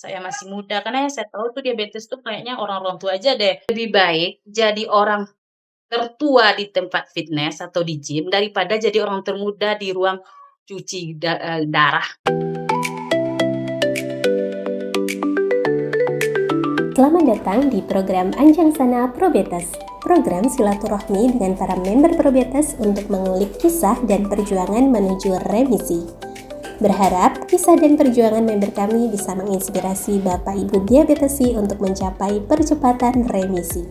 Saya masih muda, karena yang saya tahu tuh diabetes tuh kayaknya orang-orang tua aja deh. Lebih baik jadi orang tertua di tempat fitness atau di gym daripada jadi orang termuda di ruang cuci darah. Selamat datang di program Anjang Sana Probetes, program silaturahmi dengan para member Probetes untuk mengulik kisah dan perjuangan menuju remisi. Berharap kisah dan perjuangan member kami bisa menginspirasi Bapak Ibu diabetesi untuk mencapai percepatan remisi.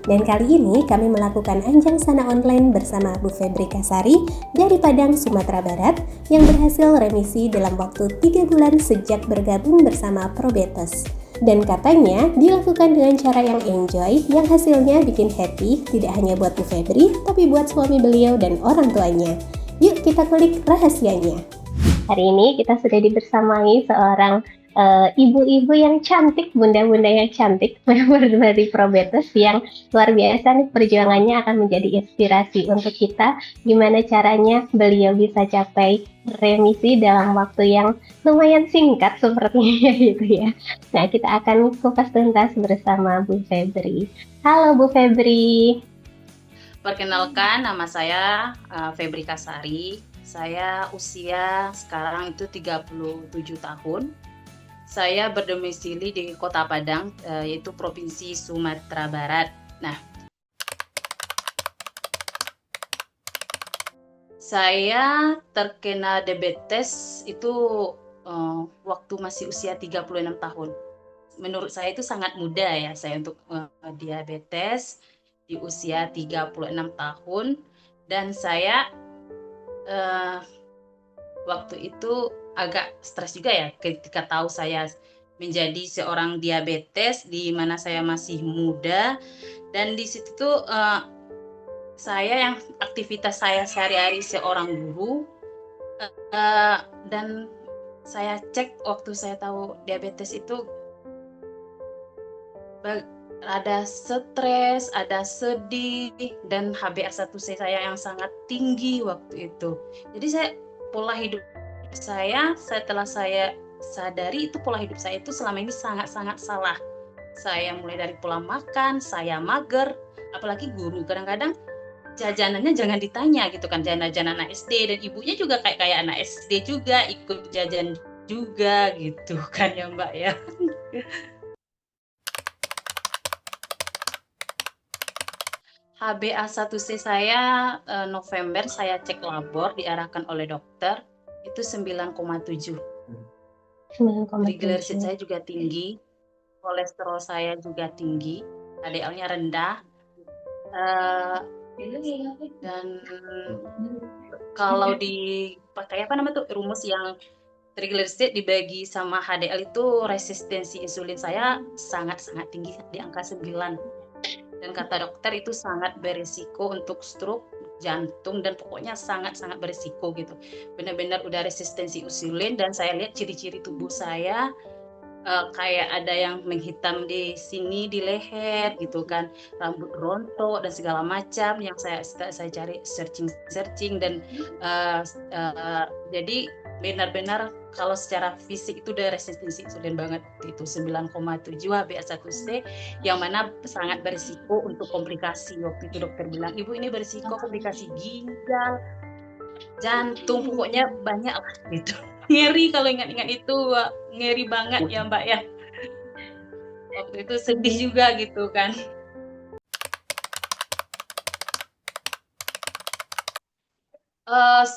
Dan kali ini kami melakukan Anjang Sana online bersama Bu Febri Kasari dari Padang, Sumatera Barat yang berhasil remisi dalam waktu 3 bulan sejak bergabung bersama Probetes. Dan katanya dilakukan dengan cara yang enjoy, yang hasilnya bikin happy tidak hanya buat Bu Febri, tapi buat suami beliau dan orang tuanya. Yuk kita kulik rahasianya. Hari ini kita sudah dibersamai seorang ibu-ibu yang cantik, bunda-bunda yang cantik, member dari Probetes yang luar biasa nih perjuangannya akan menjadi inspirasi untuk kita gimana caranya beliau bisa capai remisi dalam waktu yang lumayan singkat sepertinya gitu ya. Nah, kita akan kupas tuntas bersama Bu Febri. Halo Bu Febri. Perkenalkan, nama saya Febri Kasari. Saya usia sekarang itu 37 tahun. Saya berdomisili di Kota Padang, yaitu Provinsi Sumatera Barat. Nah, saya terkena diabetes itu waktu masih usia 36 tahun. Menurut saya itu sangat muda ya saya untuk diabetes di usia 36 tahun, dan saya waktu itu agak stres juga ya ketika tahu saya menjadi seorang diabetes di mana saya masih muda, dan di situ tuh saya yang aktivitas saya sehari-hari seorang guru, dan saya cek waktu saya tahu diabetes itu ada stres, ada sedih, dan HbA1c saya yang sangat tinggi waktu itu. Jadi pola hidup saya setelah saya sadari itu pola hidup saya itu selama ini sangat-sangat salah. Saya mulai dari pola makan, saya mager, apalagi guru. Kadang-kadang jajanannya jangan ditanya gitu kan, jajan anak SD, dan ibunya juga kayak anak SD juga, ikut jajan juga gitu kan ya Mbak ya. HbA1c saya November saya cek labor diarahkan oleh dokter itu 9,7. Triglycerid 9,7. saya juga tinggi, kolesterol saya juga tinggi, HDL-nya rendah, dan kalau dipakai rumus yang triglycerid dibagi sama HDL itu resistensi insulin saya sangat-sangat tinggi di angka 9. Dan kata dokter itu sangat berisiko untuk stroke, jantung, dan pokoknya sangat-sangat berisiko gitu. Benar-benar udah resistensi insulin, dan saya lihat ciri-ciri tubuh saya kayak ada yang menghitam di sini di leher gitu kan, rambut rontok dan segala macam yang saya cari searching, dan jadi benar-benar kalau secara fisik itu udah resistensi insulin banget itu 9,7 HbA1c, yang mana sangat berisiko untuk komplikasi. Waktu itu dokter bilang, ibu ini berisiko komplikasi ginjal, jantung, pokoknya banyak lah gitu. Ngeri kalau ingat-ingat itu, ngeri banget ya Mbak ya. Waktu itu sedih juga gitu kan.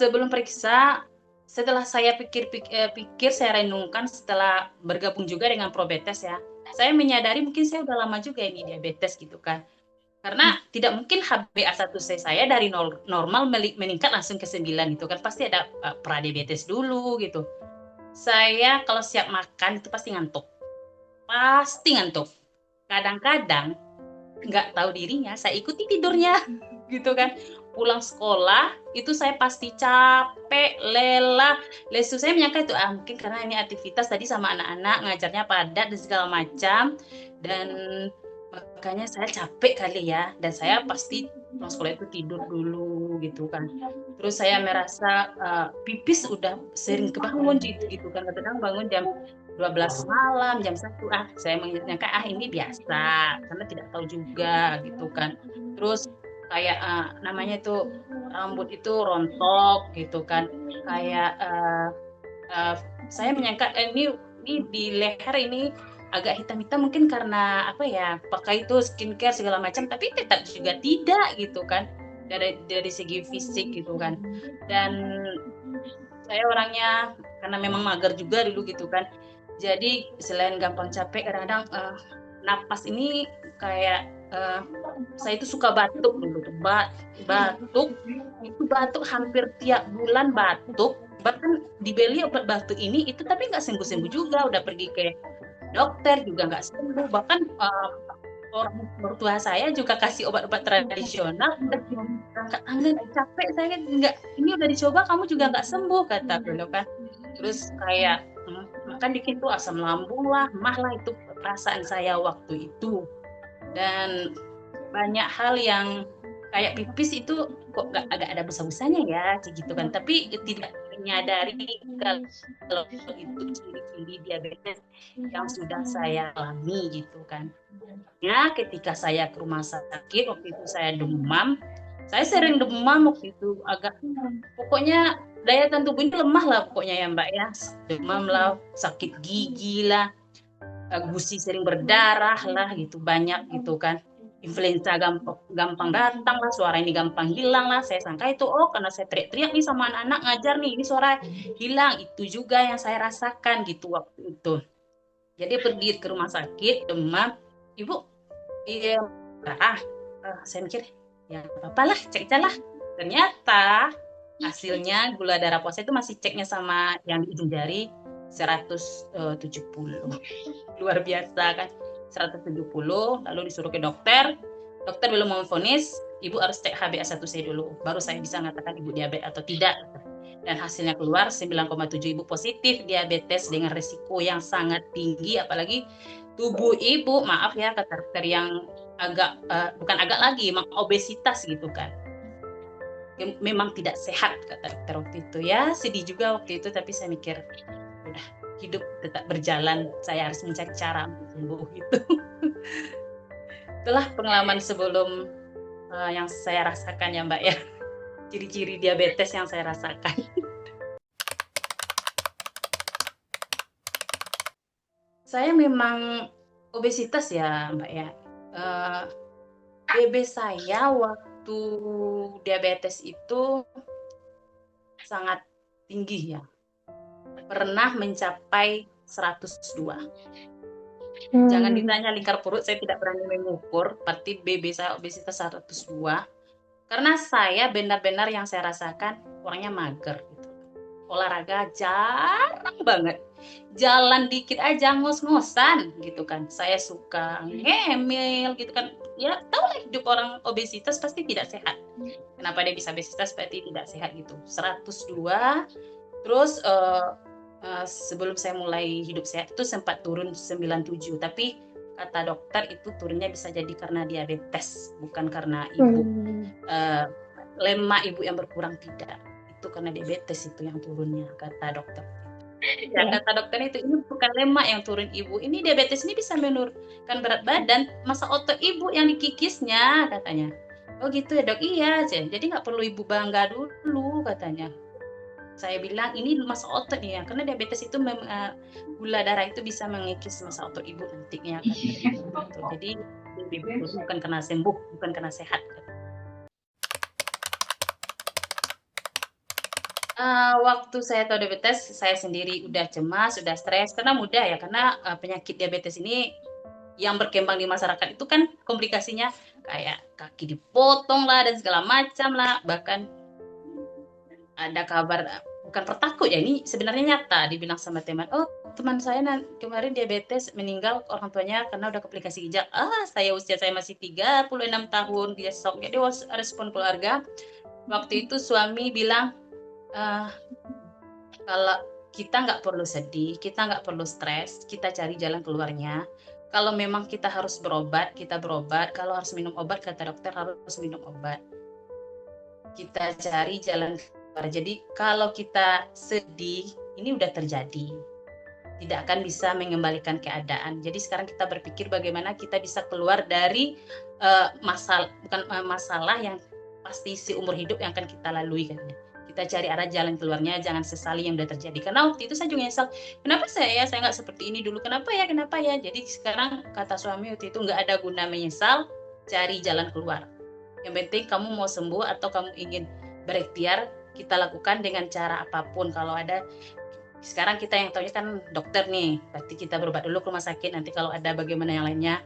Sebelum periksa, setelah saya pikir, saya renungkan setelah bergabung juga dengan Probetes ya, saya menyadari mungkin saya udah lama juga ini diabetes gitu kan. Karena tidak mungkin HbA1c saya dari normal meningkat langsung ke 9 gitu kan, pasti ada pradiabetes dulu gitu. Saya kalau siap makan itu pasti ngantuk. Pasti ngantuk. Kadang-kadang nggak tahu dirinya saya ikuti tidurnya gitu kan. Pulang sekolah itu saya pasti capek, lelah. Lesu saya menyangka itu mungkin karena ini aktivitas tadi sama anak-anak, ngajarnya padat dan segala macam, dan makanya saya capek kali ya, dan saya pasti pulang sekolah itu tidur dulu gitu kan. Terus saya merasa pipis udah sering kebangun gitu kan, kadang-kadang bangun jam 12 malam, jam 1. Saya menyangka ini biasa, karena tidak tahu juga gitu kan. Terus kayak namanya itu rambut itu rontok gitu kan. Kayak saya menyangka ini di leher ini agak hitam-hitam, mungkin karena apa ya, pakai itu skincare segala macam, tapi tetap juga tidak gitu kan, dari segi fisik gitu kan. Dan saya orangnya karena memang mager juga dulu gitu kan, jadi selain gampang capek, kadang-kadang napas ini kayak saya itu suka batuk dulu tuh, batuk itu, batuk hampir tiap bulan batuk, bahkan dibeli obat batuk ini itu, tapi nggak sembuh-sembuh juga, udah pergi ke dokter juga nggak sembuh, bahkan orang mertua saya juga kasih obat-obat tradisional, angkat tangan, capek saya nggak, ini udah dicoba kamu juga nggak sembuh kata beliau kan. Terus kayak makan dikit tuh asam lambung lah, mah lah, itu perasaan saya waktu itu. Dan banyak hal yang kayak pipis itu kok agak ada busa-busanya ya gitu kan, tapi tidak menyadari kalau itu ciri-ciri diabetes yang sudah saya alami gitu kan. Ya, ketika saya ke rumah sakit waktu itu saya demam, saya sering demam waktu itu, agak pokoknya daya tahan tubuh ini lemah lah pokoknya ya Mbak ya, demam lah, sakit gigi lah, gusi sering berdarah lah gitu, banyak gitu kan. Influenza gampang datang lah, suara ini gampang hilang lah. Saya sangka itu karena saya teriak-teriak nih sama anak-anak ngajar nih, ini suara hilang. Itu juga yang saya rasakan gitu waktu itu. Jadi pergi ke rumah sakit demam, ibu, iya, saya mikir ya apa-apalah, cek aja lah. Ternyata hasilnya gula darah puasa itu masih ceknya sama yang di ujung jari 170. Luar biasa kan, 170. Lalu disuruh ke dokter belum memvonis, ibu harus cek HbA1c dulu, baru saya bisa mengatakan ibu diabetes atau tidak. Dan hasilnya keluar 9,7, ibu positif diabetes dengan risiko yang sangat tinggi, apalagi tubuh ibu, maaf ya, karakter yang agak bukan agak lagi, memang obesitas gitu kan. Memang tidak sehat kata dokter waktu itu ya. Sedih juga waktu itu, tapi saya mikir udah, hidup tetap berjalan, saya harus mencari cara untuk sembuh gitu. Itulah pengalaman sebelum yang saya rasakan ya Mbak ya, ciri-ciri diabetes yang saya rasakan. Saya memang obesitas ya Mbak ya. BB saya waktu diabetes itu sangat tinggi ya. Pernah mencapai 102. Jangan ditanya lingkar perut, saya tidak berani mengukur, berarti BB saya obesitas 102. Karena saya benar-benar yang saya rasakan orangnya mager gitu. Olahraga jarang banget. Jalan dikit aja ngos-ngosan gitu kan. Saya suka ngemil gitu kan. Ya tahu lah, hidup orang obesitas pasti tidak sehat. Kenapa dia bisa obesitas, berarti tidak sehat gitu. 102. Terus sebelum saya mulai hidup sehat itu sempat turun 97. Tapi kata dokter itu turunnya bisa jadi karena diabetes, bukan karena ibu. Lemak ibu yang berkurang, tidak. Itu karena diabetes itu yang turunnya, kata dokter. Ya, kata dokter itu, ini bukan lemak yang turun ibu, ini diabetes ini bisa menurunkan berat badan, masa otot ibu yang dikikisnya katanya. Oh gitu ya dok, iya, jadi nggak perlu ibu bangga dulu katanya. Saya bilang ini masa otot ya, karena diabetes itu gula darah itu bisa mengikis masa otot ibu nantinya katanya. Jadi ibu bukan karena sembuh, bukan karena sehat. Waktu saya tahu diabetes, saya sendiri udah cemas, udah stres, karena mudah ya, karena penyakit diabetes ini yang berkembang di masyarakat itu kan komplikasinya kayak kaki dipotong lah dan segala macam lah, bahkan ada kabar, bukan pertakut ya, ini sebenarnya nyata, dibilang sama teman, teman saya kemarin diabetes, meninggal orang tuanya karena udah komplikasi ginjal. Usia saya masih 36 tahun, dia shock. Jadi respon keluarga waktu itu, suami bilang, kalau kita nggak perlu sedih, kita nggak perlu stres, kita cari jalan keluarnya. Kalau memang kita harus berobat, kita berobat. Kalau harus minum obat, kata dokter harus minum obat. Kita cari jalan keluar. Jadi kalau kita sedih, ini udah terjadi. tidak akan bisa mengembalikan keadaan. Jadi sekarang kita berpikir bagaimana kita bisa keluar dari masalah yang pasti seumur hidup yang akan kita lalui kan. Kita cari arah jalan keluarnya, jangan sesali yang sudah terjadi. Karena waktu itu saya juga nyesal, kenapa saya nggak seperti ini dulu, kenapa ya. Jadi sekarang kata suami waktu itu, nggak ada guna menyesal, cari jalan keluar. Yang penting kamu mau sembuh atau kamu ingin berikhtiar, kita lakukan dengan cara apapun. Kalau ada, sekarang kita yang tahu kan dokter nih, berarti kita berobat dulu ke rumah sakit, nanti kalau ada bagaimana yang lainnya,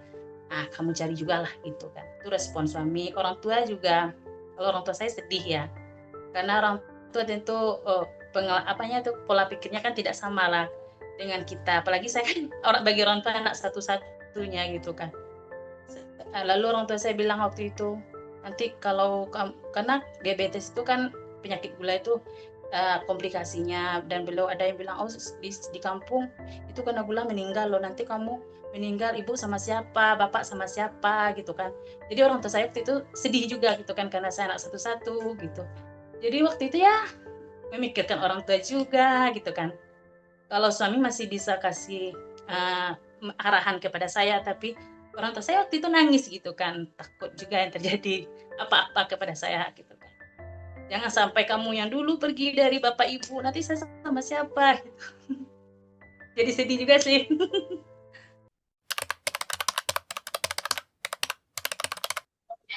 kamu cari juga lah gitu kan. Itu respon suami. Orang tua juga, kalau orang tua saya sedih ya, karena orang tua tentu pola pikirnya kan tidak sama lah dengan kita. Apalagi saya kan bagi orang tua anak satu-satunya gitu kan. Lalu orang tua saya bilang waktu itu, nanti kalau karena diabetes itu kan penyakit gula itu komplikasinya, dan beliau ada yang bilang, di kampung itu karena gula meninggal loh, nanti kamu meninggal ibu sama siapa, bapak sama siapa gitu kan. Jadi orang tua saya waktu itu sedih juga gitu kan, karena saya anak satu-satu gitu. Jadi waktu itu ya memikirkan orang tua juga gitu kan. Kalau suami masih bisa kasih arahan kepada saya, tapi orang tua saya waktu itu nangis gitu kan, takut juga yang terjadi apa-apa kepada saya gitu kan. Jangan sampai kamu yang dulu pergi dari bapak ibu, nanti saya sama siapa gitu. Jadi sedih juga sih.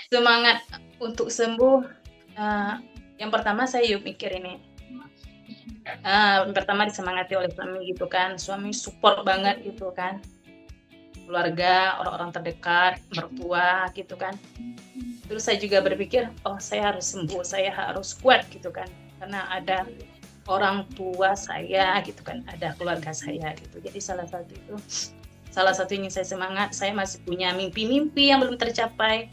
Semangat untuk sembuh, yang pertama saya mikir ini, pertama disemangati oleh suami gitu kan. Suami support banget gitu kan, keluarga, orang-orang terdekat, mertua gitu kan. Terus saya juga berpikir, saya harus sembuh, saya harus kuat gitu kan, karena ada orang tua saya gitu kan, ada keluarga saya gitu. Jadi salah satu ingin saya semangat, saya masih punya mimpi-mimpi yang belum tercapai,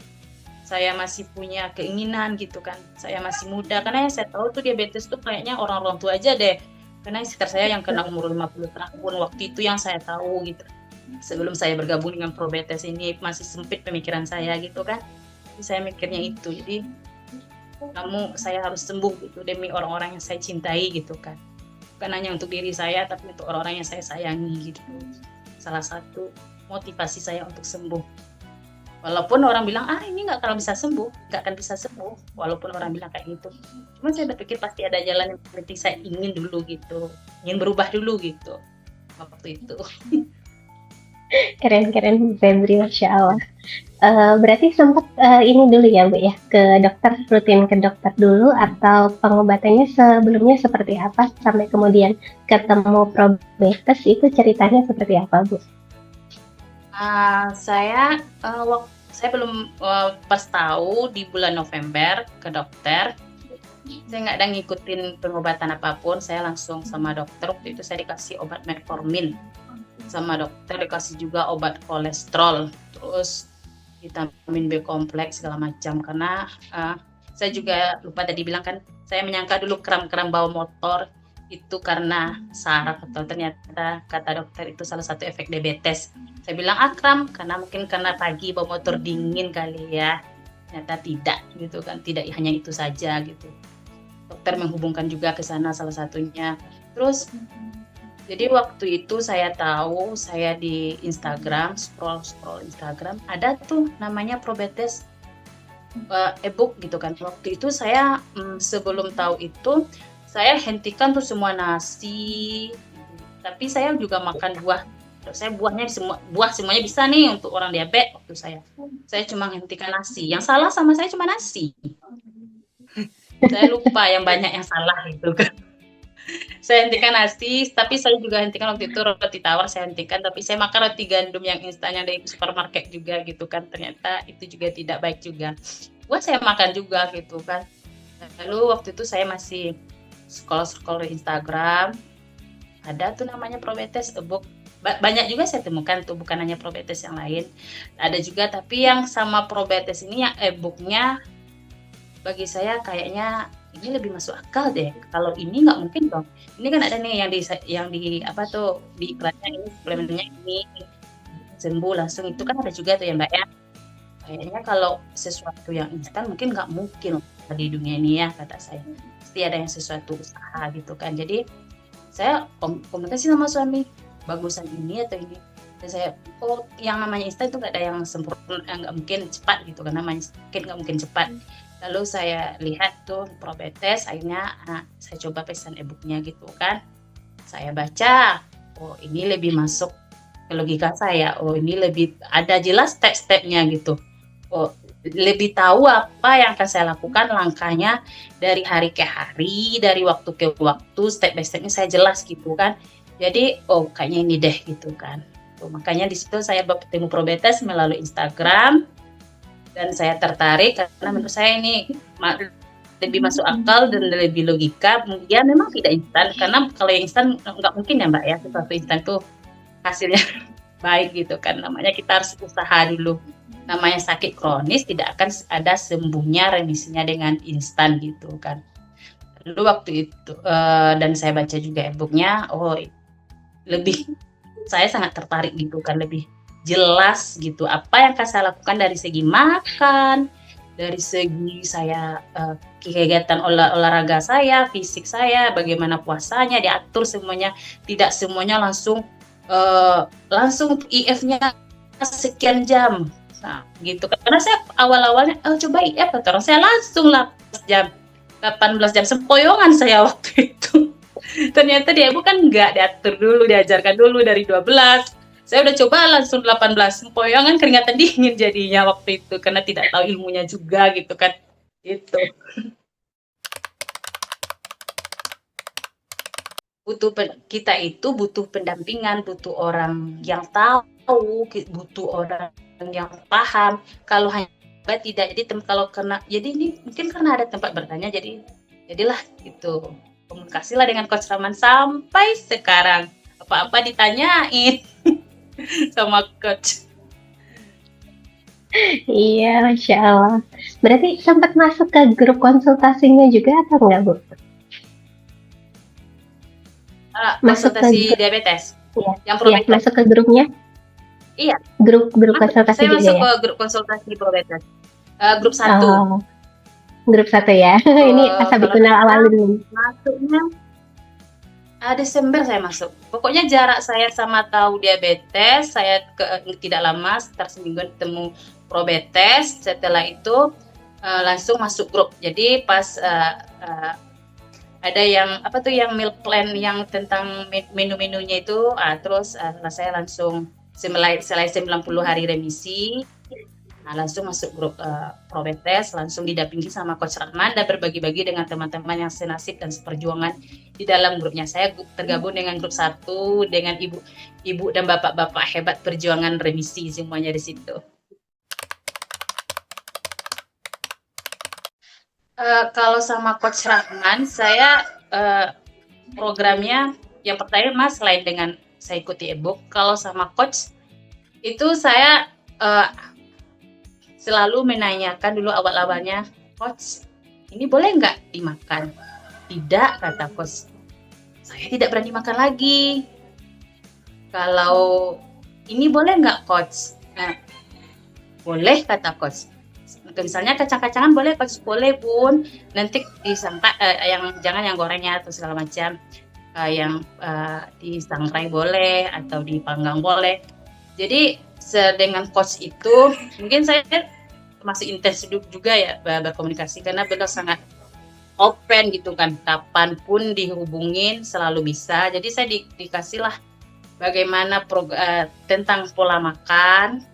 saya masih punya keinginan gitu kan, saya masih muda, karena yang saya tahu tuh diabetes tuh kayaknya orang-orang tua aja deh, karena sekitar saya yang kena umur 50 tahun waktu itu yang saya tahu gitu. Sebelum saya bergabung dengan Probetes ini masih sempit pemikiran saya gitu kan, jadi saya mikirnya itu, jadi saya harus sembuh gitu demi orang-orang yang saya cintai gitu kan, bukan hanya untuk diri saya tapi untuk orang-orang yang saya sayangi gitu. Salah satu motivasi saya untuk sembuh. Walaupun orang bilang, ini nggak akan bisa sembuh, walaupun orang bilang kayak gitu. Cuma saya berpikir pasti ada jalan yang penting saya ingin dulu gitu, ingin berubah dulu gitu, waktu itu. Keren Febri, Masya Allah. Berarti sempat ini dulu ya Bu ya, ke dokter, rutin ke dokter dulu, atau pengobatannya sebelumnya seperti apa, sampai kemudian ketemu Probetes itu ceritanya seperti apa Bu? Saya belum pas tahu di bulan November ke dokter, saya nggak ada ngikutin pengobatan apapun, saya langsung sama dokter. Waktu itu saya dikasih obat metformin sama dokter, dikasih juga obat kolesterol, terus vitamin B kompleks segala macam. Karena saya juga lupa tadi bilang kan, saya menyangka dulu kram-kram bawa motor itu karena saraf, atau ternyata kata dokter itu salah satu efek diabetes. Saya bilang kram mungkin karena pagi bawa motor dingin kali ya, ternyata tidak gitu kan, tidak hanya itu saja gitu. Dokter menghubungkan juga ke sana salah satunya. Terus jadi waktu itu saya tahu, saya di Instagram, scroll Instagram, ada tuh namanya Probetes e-book gitu kan. Waktu itu saya sebelum tahu itu, saya hentikan tuh semua nasi, tapi saya juga makan buah. Saya buah semuanya bisa nih untuk orang diabetes waktu saya cuma hentikan nasi. Yang salah sama saya cuma nasi. Saya lupa yang banyak yang salah gitu kan. Saya hentikan nasi, tapi saya juga hentikan waktu itu roti tawar, saya hentikan, tapi saya makan roti gandum yang instan yang dari supermarket juga gitu kan. Ternyata itu juga tidak baik juga. Buat saya makan juga gitu kan. Lalu waktu itu saya masih scroll Instagram, ada tuh namanya Probetes e-book. Banyak juga saya temukan tuh, bukan hanya Probetes yang lain, ada juga, tapi yang sama Probetes ini yang e-booknya bagi saya kayaknya ini lebih masuk akal deh. Kalau ini nggak mungkin dong, ini kan ada nih yang di apa tuh di iklannya, ini suplemennya ini sembuh langsung, itu kan ada juga tuh ya Mbak ya. Kayaknya kalau sesuatu yang instan mungkin nggak mungkin di dunia ini ya, kata saya. Pasti ada yang sesuatu usaha gitu kan. Jadi saya komunikasi sama suami, bagusan ini atau ini. Dan saya, oh yang namanya instan itu nggak ada yang sempurna, nggak mungkin cepat gitu, karena mungkin nggak mungkin cepat. Lalu saya lihat tuh Probetes, akhirnya saya coba pesan e-booknya gitu kan. Saya baca, oh ini lebih masuk ke logika saya, oh ini lebih ada jelas step-stepnya gitu. Oh lebih tahu apa yang akan saya lakukan, langkahnya dari hari ke hari, dari waktu ke waktu, step by stepnya saya jelas gitu kan. Jadi oh kayaknya ini deh gitu kan. Tuh, makanya di situ saya bertemu Probetes melalui Instagram dan saya tertarik karena menurut saya ini lebih masuk akal dan lebih logika. Ya memang tidak instan, karena kalau yang instan nggak mungkin ya Mbak ya, sesuatu instan tuh hasilnya baik gitu kan. Namanya kita harus usaha dulu. Namanya sakit kronis tidak akan ada sembuhnya, remisinya dengan instan gitu kan. Lalu waktu itu dan saya baca juga e-booknya, oh lebih saya sangat tertarik gitu kan, lebih jelas gitu apa yang akan saya lakukan dari segi makan, dari segi saya kegiatan olahraga saya, fisik saya, bagaimana puasanya diatur semuanya, tidak semuanya langsung IF-nya sekian jam. Nah, gitu. Karena saya awal-awalnya coba IF terus saya langsung 18 jam sempoyongan saya waktu itu. Ternyata dia bukan nggak diatur dulu, diajarkan dulu dari 12. Saya udah coba langsung 18 sempoyongan, keringatan dingin jadinya waktu itu karena tidak tahu ilmunya juga gitu kan. Itu. Kita itu butuh pendampingan, butuh orang yang tahu, butuh orang yang paham. Kalau hanya tidak, jadi kalau kena, jadi ini mungkin karena ada tempat bertanya, jadilah gitu. Komunikasilah dengan Coach Rahman sampai sekarang. Apa-apa ditanyain sama Coach. Iya, Masya Allah. Berarti sempat masuk ke grup konsultasinya juga atau enggak, Bu? Konsultasi diabetes. Iya, yang masuk ke grupnya? Iya. Grup konsultasi saya juga masuk ya? ke grup konsultasi diabetes. Grup 1. Grup 1 ya. Ini Asabikunal awalin. Masuknya Desember saya masuk. Pokoknya jarak saya sama tahu diabetes, saya tidak lama, sekitar seminggu ketemu Probetes. Setelah itu langsung masuk grup. Jadi pas ada yang yang meal plan yang tentang menu-menunya itu, terus saya langsung selain 90 hari remisi, langsung masuk grup Probetes, langsung didampingi sama Coach Rahman dan berbagi-bagi dengan teman-teman yang senasib dan seperjuangan di dalam grupnya. Saya tergabung dengan grup 1 dengan ibu dan bapak-bapak hebat perjuangan remisi semuanya di situ. Kalau sama Coach Rahman, saya programnya yang pertama selain dengan saya ikuti e-book, kalau sama Coach itu saya selalu menanyakan dulu awal-awalnya, Coach, ini boleh nggak dimakan? Tidak, kata Coach. Saya tidak berani makan lagi. Kalau ini boleh nggak, Coach? Nah, boleh, kata Coach. Misalnya kacang-kacangan boleh, Coach, boleh Bun. Nanti disangka jangan yang gorengnya atau segala macam. Yang disangrai boleh atau dipanggang boleh. Jadi dengan Coach itu mungkin saya masih intens juga ya berkomunikasi karena beliau sangat open gitu kan, kapanpun dihubungin selalu bisa. Jadi saya dikasih lah bagaimana tentang pola makan,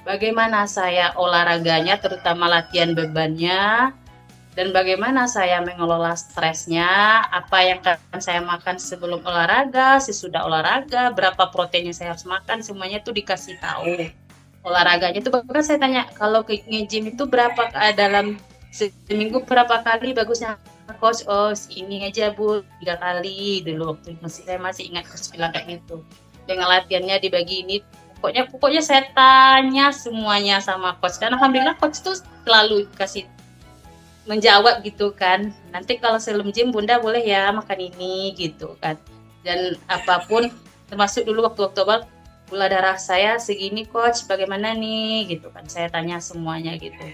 bagaimana saya olahraganya, terutama latihan bebannya, dan bagaimana saya mengelola stresnya, apa yang akan saya makan sebelum olahraga, sesudah olahraga, berapa protein yang saya harus makan, semuanya tuh dikasih tahu. Olahraganya itu bahkan saya tanya, kalau ke nge-gym itu berapa dalam seminggu berapa kali bagusnya, Coach? Oh ini aja Bu, 3 kali dulu waktu saya masih ingat Coach bilang kayak gitu. Dengan latihannya dibagi ini, pokoknya saya tanya semuanya sama Coach, dan alhamdulillah Coach tuh selalu kasih menjawab gitu kan. Nanti kalau sebelum gym Bunda boleh ya makan ini gitu kan. Dan apapun, termasuk dulu waktu awal gula darah saya segini Coach, bagaimana nih gitu kan. Saya tanya semuanya gitu.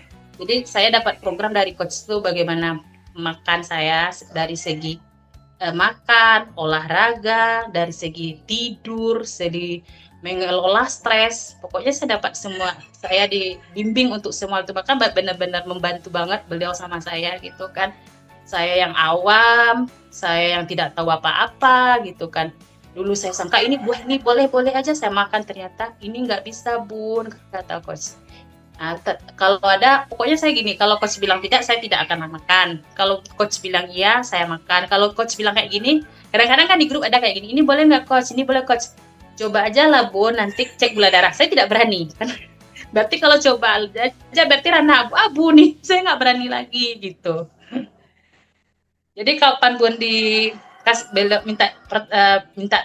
Jadi saya dapat program dari Coach itu bagaimana makan saya dari segi makan, olahraga, dari segi tidur, segi mengelola stres. Pokoknya saya dapat semua, saya dibimbing untuk semua itu. Bahkan benar-benar membantu banget beliau sama saya gitu kan. Saya yang awam, saya yang tidak tahu apa-apa gitu kan. Dulu saya sangka ini buah ini boleh-boleh aja saya makan, ternyata ini nggak bisa bun, kata coach. Nah, kalau ada, pokoknya saya gini, kalau coach bilang tidak, saya tidak akan makan. Kalau coach bilang iya, saya makan. Kalau coach bilang kayak gini, kadang-kadang kan di grup ada kayak gini, ini boleh nggak coach, ini boleh coach. Coba aja lah bun, nanti cek gula darah. Saya tidak berani. Berarti kalau coba aja, berarti ranah abu-abu nih. Saya nggak berani lagi gitu. Jadi kapan pun beliau minta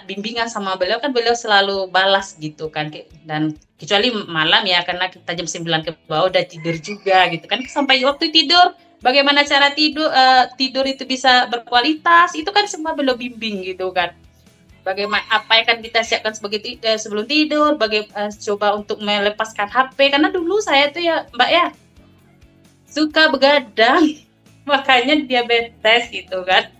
bimbingan sama beliau, kan beliau selalu balas gitu kan. Dan kecuali malam ya, karena kita jam 9 ke bawah udah tidur juga gitu kan. Sampai waktu tidur, bagaimana cara tidur itu bisa berkualitas, itu kan semua beliau bimbing gitu kan. Bagaimana apa yang akan kita siapkan sebelum tidur, coba untuk melepaskan HP, karena dulu saya tuh ya Mbak ya suka begadang, makanya diabetes gitu kan.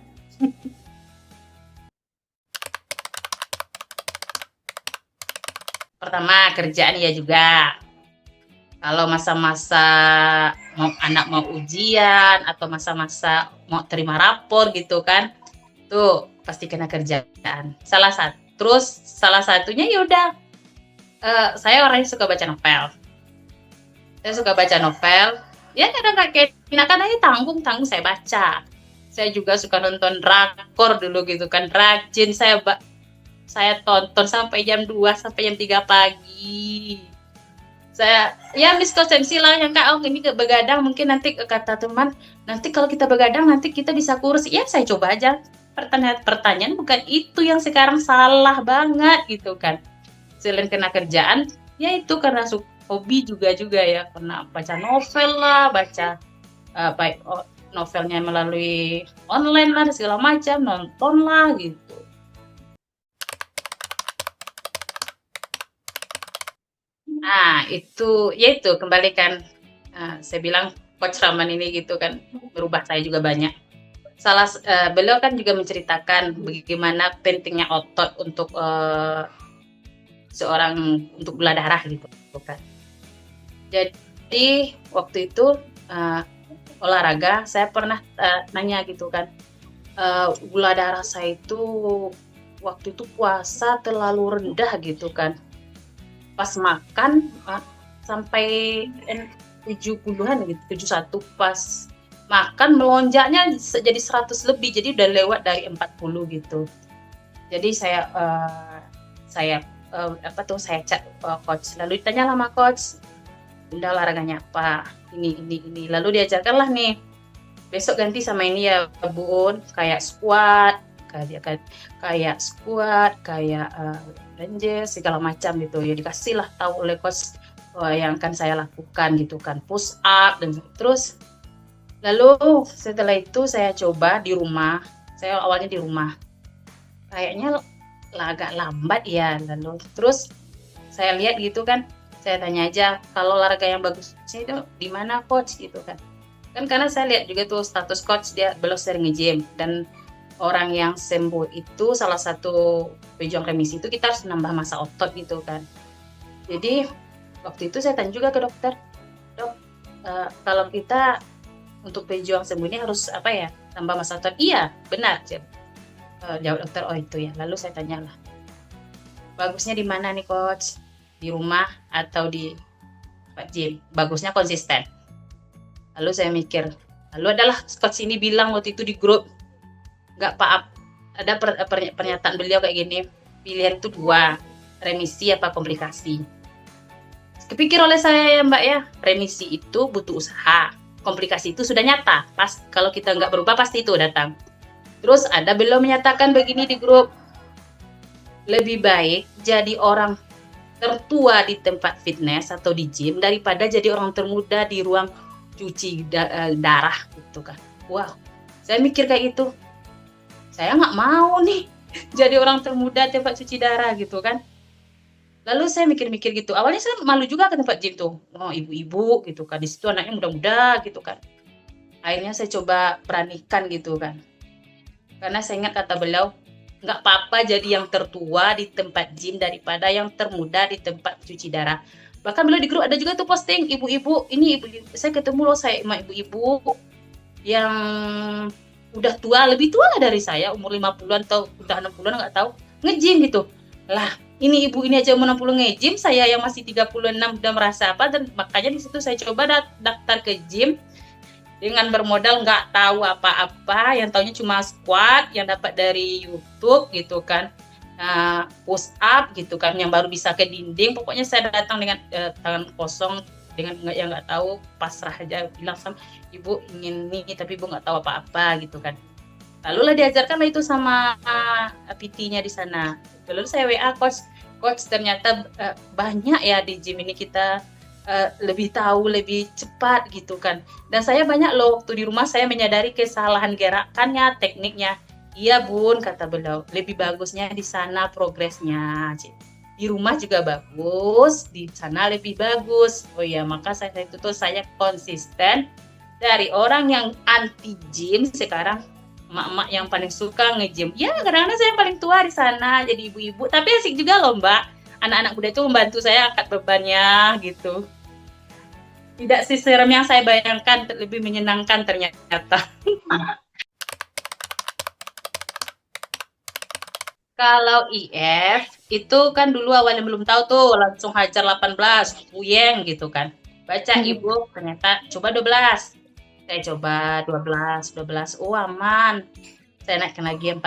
Pertama, kerjaan ya juga. Kalau masa-masa anak mau ujian atau masa-masa mau terima rapor gitu kan, tuh pasti kena kerjaan. Terus salah satunya ya udah, saya orangnya suka baca novel. Saya suka baca novel. Ya kadang kayak kan aja tanggung saya baca. Saya juga suka nonton drakor dulu gitu kan, rajin saya tonton sampai jam 2 sampai jam 3 pagi. Saya ya miskonsepsi lah yang Kak, ini begadang mungkin nanti kata teman, nanti kalau kita begadang nanti kita bisa kurus. Ya saya coba aja. Pertanyaan bukan itu yang sekarang salah banget gitu kan. Selain kena kerjaan, ya itu karena hobi juga ya, karena baca novel lah, baca baik novelnya melalui online lah segala macam, nonton lah gitu. Nah, itu kembalikan. Saya bilang Coach Rahman ini gitu kan, berubah saya juga banyak. Beliau kan juga menceritakan bagaimana pentingnya otot untuk untuk gula darah gitu kan. Jadi waktu itu olahraga, saya pernah nanya gitu kan, gula darah saya itu waktu itu puasa terlalu rendah gitu kan. Pas makan sampai 70-an gitu, 71, pas makan melonjaknya jadi 100 lebih, jadi udah lewat dari 40 gitu. Jadi saya chat coach, lalu ditanya sama coach, udah olahraganya apa, ini, lalu diajarkanlah nih, besok ganti sama ini ya bun, kayak squat, kayak Rangers segala macam gitu ya, dikasih lah tahu oleh coach yang akan saya lakukan gitu kan, push up dan terus. Lalu setelah itu saya coba di rumah, saya awalnya di rumah kayaknya agak lambat ya, lalu terus saya lihat gitu kan, saya tanya aja kalau olahraga yang bagusnya itu di mana coach gitu kan karena saya lihat juga tuh status coach dia belum sering nge-gym, dan orang yang sembuh itu salah satu pejuang remisi itu kita harus nambah massa otot gitu kan. Jadi waktu itu saya tanya juga ke dokter, dok, kalau kita untuk pejuang sembuh ini harus apa ya, tambah massa otot? Iya benar, jawab dokter. Oh itu ya. Lalu saya tanyalah, bagusnya di mana nih coach, di rumah atau di gym? Bagusnya konsisten. Lalu saya mikir, lalu adalah coach ini bilang waktu itu di grup, nggak ada pernyataan beliau kayak gini, pilihan itu 2, remisi apa komplikasi. Kepikir oleh saya ya Mbak ya, remisi itu butuh usaha, komplikasi itu sudah nyata, pas kalau kita nggak berubah pasti itu datang. Terus ada beliau menyatakan begini di grup, lebih baik jadi orang tertua di tempat fitness atau di gym daripada jadi orang termuda di ruang cuci darah gitu kan. Wow, saya mikir kayak gitu, saya nggak mau nih jadi orang termuda tempat cuci darah gitu kan. Lalu saya mikir-mikir gitu, awalnya saya malu juga ke tempat gym tuh, oh ibu-ibu gitu kan, di situ anaknya muda-muda gitu kan. Akhirnya saya coba beranikan gitu kan. Karena saya ingat kata beliau, nggak apa-apa jadi yang tertua di tempat gym daripada yang termuda di tempat cuci darah. Bahkan beliau di grup ada juga tuh posting, ibu-ibu, ini ibu, saya ketemu loh saya sama ibu-ibu yang udah tua, lebih tua lah dari saya, umur 50-an atau udah 60-an nggak tahu, nge-gym gitu. Lah, ini ibu ini aja umur 60 nge-gym, saya yang masih 36 udah merasa apa, dan makanya di situ saya coba daftar ke gym dengan bermodal nggak tahu apa-apa, yang taunya cuma squat yang dapat dari YouTube gitu kan, push up gitu kan, yang baru bisa ke dinding. Pokoknya saya datang dengan tangan kosong, dengan yang nggak tahu, pasrah aja, bilang sama ibu ingin ini tapi ibu nggak tahu apa-apa gitu kan. Lalu lah diajarkan lah itu sama PT-nya di sana. Lalu saya WA coach ternyata banyak ya di gym ini kita lebih tahu, lebih cepat gitu kan. Dan saya banyak loh waktu di rumah saya menyadari kesalahan gerakannya, tekniknya. Iya bun, kata beliau, lebih bagusnya di sana progresnya. Di rumah juga bagus, di sana lebih bagus. Oh iya, maka saya itu tuh saya konsisten dari orang yang anti gym sekarang emak-emak yang paling suka nge-gym. Ya kadang-kadang saya yang paling tua di sana jadi ibu-ibu, tapi asik juga loh Mbak. Anak-anak muda itu membantu saya angkat bebannya gitu. Tidak seserem yang saya bayangkan, lebih menyenangkan ternyata. Kalau IF itu kan dulu awalnya belum tahu tuh, langsung hajar 18, puyeng gitu kan. Baca ibu ternyata coba 12. Saya coba 12, oh aman. Saya naikkan lagi 14,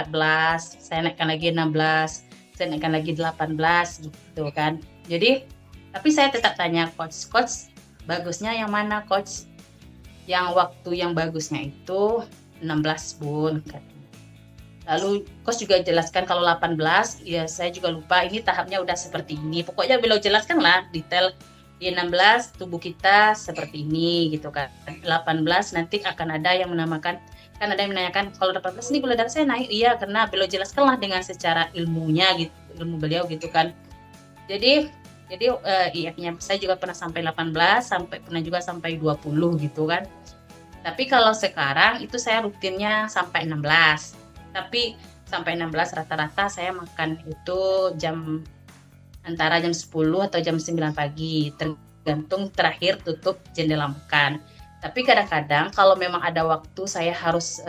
saya naikkan lagi 16, saya naikkan lagi 18 gitu kan. Jadi, tapi saya tetap tanya coach, bagusnya yang mana coach? Yang waktu yang bagusnya itu 16 bun katanya. Lalu coach juga jelaskan kalau 18, ya saya juga lupa ini tahapnya udah seperti ini. Pokoknya beliau jelaskan lah detail di 16 tubuh kita seperti ini gitu kan. 18 nanti akan ada yang menamakan, kan ada yang menanyakan kalau 18 ini gula darah saya naik. Iya, karena beliau jelaskan lah dengan secara ilmunya gitu, ilmu beliau gitu kan. Jadi IF-nya saya juga pernah sampai 18, sampai pernah juga sampai 20 gitu kan. Tapi kalau sekarang itu saya rutinnya sampai 16. Tapi sampai 16 rata-rata saya makan itu antara jam 10 atau jam 9 pagi, tergantung terakhir tutup jendela makan. Tapi kadang-kadang kalau memang ada waktu saya harus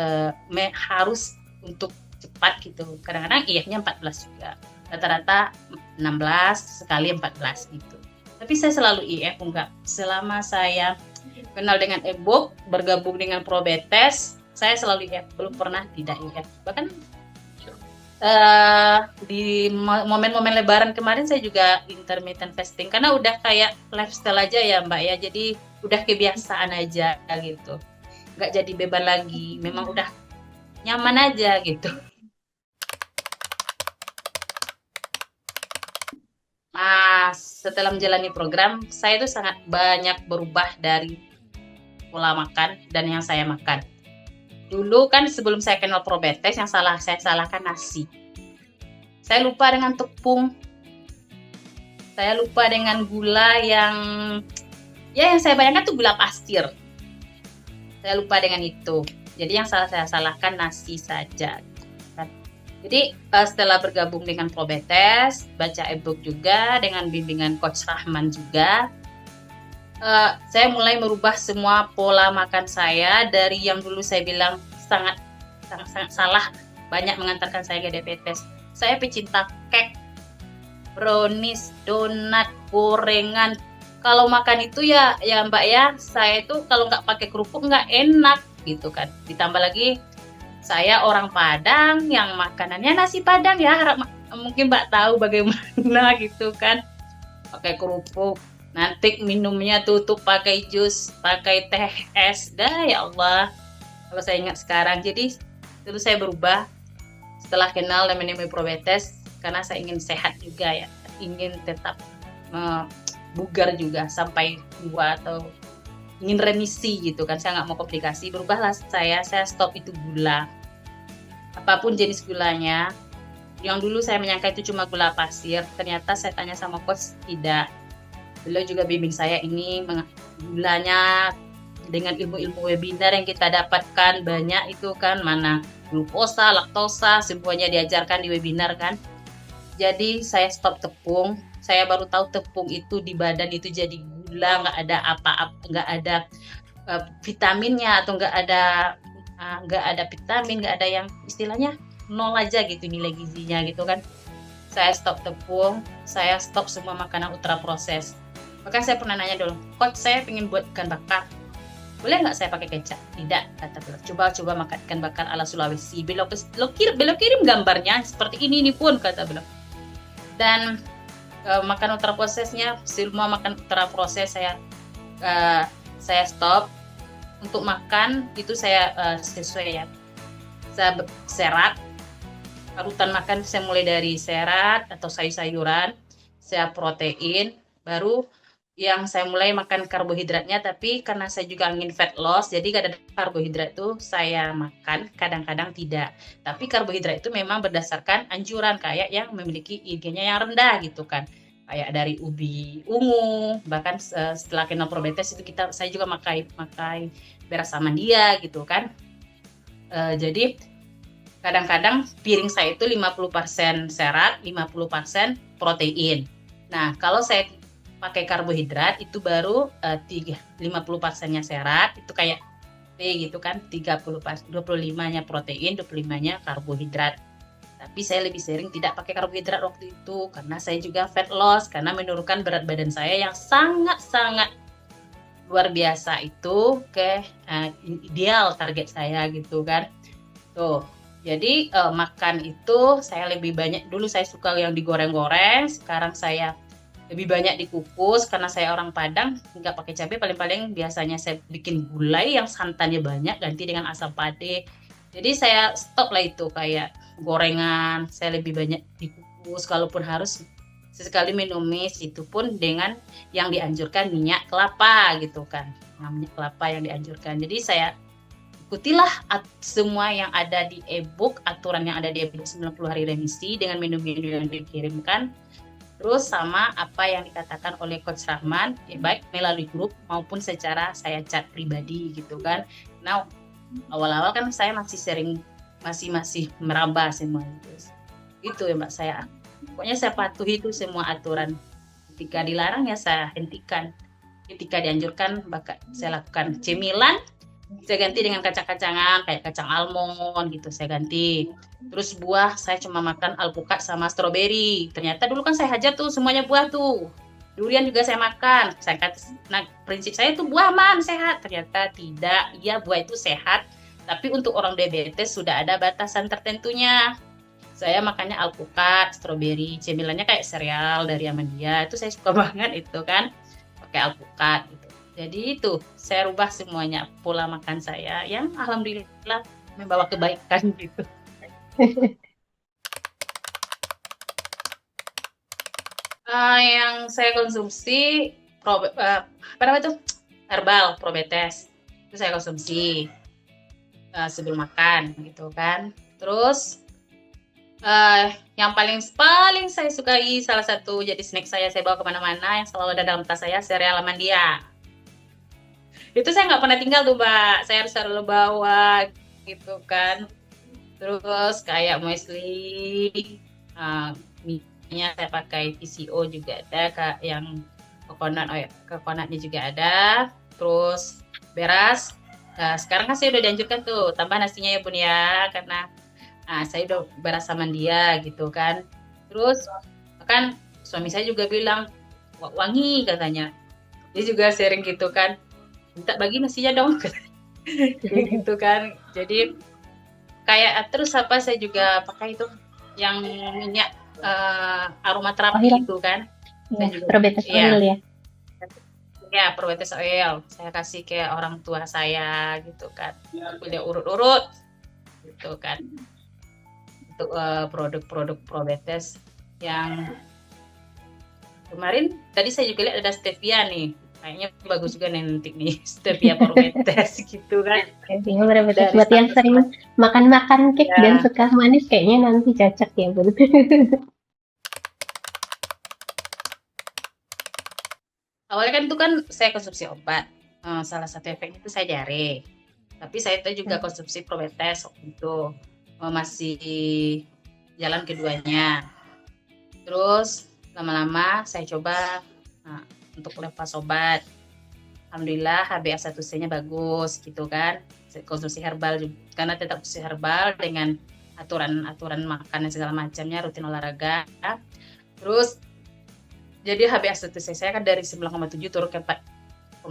untuk cepat gitu. Kadang-kadang IF-nya 14 juga. Rata-rata 16, sekali 14 gitu. Tapi saya selalu IF enggak. Selama saya kenal dengan e-book, bergabung dengan Probetes, saya selalu IF, belum pernah tidak IF. Bahkan di momen-momen lebaran kemarin saya juga intermittent fasting, karena udah kayak lifestyle aja ya Mbak ya, jadi udah kebiasaan aja gitu, nggak jadi beban lagi, memang udah nyaman aja gitu. Setelah menjalani program, saya itu sangat banyak berubah dari pola makan dan yang saya makan. Dulu kan sebelum saya kenal Probetes, yang saya salahkan nasi. Saya lupa dengan tepung. Saya lupa dengan gula yang saya bayangkan tuh gula pasir. Saya lupa dengan itu. Jadi yang saya salahkan nasi saja. Jadi setelah bergabung dengan Probetes, baca e-book juga dengan bimbingan Coach Rahman juga, saya mulai merubah semua pola makan saya dari yang dulu saya bilang sangat salah, banyak mengantarkan saya ke diabetes. Saya pecinta cake, brownies, donat, gorengan. Kalau makan itu ya Mbak ya, saya itu kalau nggak pakai kerupuk nggak enak gitu kan. Ditambah lagi saya orang Padang yang makanannya nasi Padang ya, mungkin Mbak tahu bagaimana gitu kan, pakai kerupuk, nanti minumnya tutup pakai jus, pakai teh es, dah ya Allah, kalau saya ingat sekarang. Jadi itu saya berubah setelah kenal dan menemui Probetes, karena saya ingin sehat juga ya, ingin tetap bugar juga sampai tua, atau ingin remisi gitu kan, saya nggak mau komplikasi. Berubahlah saya stop itu gula, apapun jenis gulanya. Yang dulu saya menyangka itu cuma gula pasir, ternyata saya tanya sama coach, tidak. Beliau juga bimbing saya, ini gulanya dengan ilmu-ilmu webinar yang kita dapatkan banyak itu kan, mana glukosa, laktosa, semuanya diajarkan di webinar kan. Jadi saya stop tepung. Saya baru tahu tepung itu di badan itu jadi gula, nggak ada apa-apa, nggak ada vitaminnya atau nggak ada vitamin, nggak ada yang istilahnya nol aja gitu nilai gizinya gitu kan. Saya stop tepung, saya stop semua makanan ultra proses. Bahkan saya pernah nanya dulu, coach saya pengen buat ikan bakar, boleh nggak saya pakai kecap? Tidak, kata beliau. Coba makan ikan bakar ala Sulawesi. Beliau kirim gambarnya seperti ini pun, kata beliau. Dan makan ultra prosesnya, semua makan ultra proses saya stop. Untuk makan itu saya sesuai ya. Saya serat, parutan makan saya mulai dari serat atau sayur-sayuran, saya protein, baru yang saya mulai makan karbohidratnya. Tapi karena saya juga ingin fat loss, jadi kadang karbohidrat itu saya makan, kadang-kadang tidak. Tapi karbohidrat itu memang berdasarkan anjuran, kayak yang memiliki IG-nya yang rendah gitu kan, kayak dari ubi ungu. Bahkan setelah kenal Probetes itu saya juga makai beras amandia gitu kan. Jadi kadang-kadang piring saya itu 50% serat, 50% protein. Nah, kalau saya pakai karbohidrat itu baru 50%-nya serat, itu kayak T gitu kan, 25-nya protein, 25-nya karbohidrat. Tapi saya lebih sering tidak pakai karbohidrat waktu itu karena saya juga fat loss, karena menurunkan berat badan saya yang sangat-sangat luar biasa itu ke ideal target saya gitu kan. Tuh. Jadi makan itu saya lebih banyak, dulu saya suka yang digoreng-goreng, sekarang saya lebih banyak dikukus karena saya orang Padang, nggak pakai cabai, paling-paling biasanya saya bikin gulai yang santannya banyak, ganti dengan asam pade. Jadi saya stop lah itu kayak gorengan, saya lebih banyak dikukus, kalaupun harus sesekali minum mie, itu pun dengan yang dianjurkan minyak kelapa gitu kan. Nah, minyak kelapa yang dianjurkan. Jadi saya ikutilah semua yang ada di e-book, aturan yang ada di e-book 90 hari remisi dengan menu-menu yang dikirimkan. Terus sama apa yang dikatakan oleh Coach Rahman, baik melalui grup maupun secara saya chat pribadi gitu kan. Nah, awal-awal kan saya masih meraba semua itu ya Mbak saya. Pokoknya saya patuhi itu semua aturan. Ketika dilarang ya saya hentikan. Ketika dianjurkan saya lakukan. Cemilan saya ganti dengan kacang-kacangan kayak kacang almond gitu, saya ganti. Terus buah saya cuma makan alpukat sama stroberi. Ternyata dulu kan saya hajar tuh semuanya buah tuh. Durian juga saya makan. Nah, prinsip saya tuh buah aman, sehat. Ternyata tidak. Iya, buah itu sehat, tapi untuk orang diabetes sudah ada batasan tertentunya. Saya makannya alpukat, stroberi, cemilannya kayak sereal dari Amandia. Itu saya suka banget itu kan, pakai alpukat gitu. Jadi itu saya rubah semuanya pola makan saya yang alhamdulillah membawa kebaikan gitu. Yang saya konsumsi apa namanya itu herbal Probetes itu saya konsumsi sebelum makan gitu kan. Terus yang paling saya sukai, salah satu jadi snack saya bawa kemana-mana yang selalu ada dalam tas saya, sereal Amandia. Itu saya nggak pernah tinggal tuh Mbak, saya harus selalu bawa gitu kan. Terus kayak muesli, minyak saya pakai PCO juga ada, Kak, yang coconutnya juga ada. Terus beras, sekarang kan saya udah dianjurkan tuh tambah nasinya ya Bun ya, karena saya udah beras sama dia gitu kan. Terus kan suami saya juga bilang wangi katanya, dia juga sharing gitu kan, minta bagi nasinya dong gitu kan. Jadi kayak terus saya juga pakai itu yang minyak aromaterapi itu kan. Ya, Probetes oil ya. Ya, Probetes oil. Saya kasih ke orang tua saya gitu kan. Udah urut-urut gitu kan. Untuk produk-produk Probetes yang kemarin tadi saya juga lihat ada stevia nih. Kayaknya bagus juga nanti nih stevia Probetes gitu kan. Stevia Probetes buat yang sering makan cake dan suka manis kayaknya nanti cocok ya Bun. Awalnya kan itu kan saya konsumsi obat, salah satu efeknya itu saya diare. Tapi saya itu juga konsumsi Probetes waktu itu. masih jalan keduanya. Terus lama-lama saya coba untuk lepas obat. Alhamdulillah HbA1c-nya bagus gitu kan. Konsumsi herbal juga, karena tetap konsumsi herbal dengan aturan-aturan makan dan segala macamnya, rutin olahraga. Terus jadi HbA1c saya kan dari 9,7 turun ke 4,8.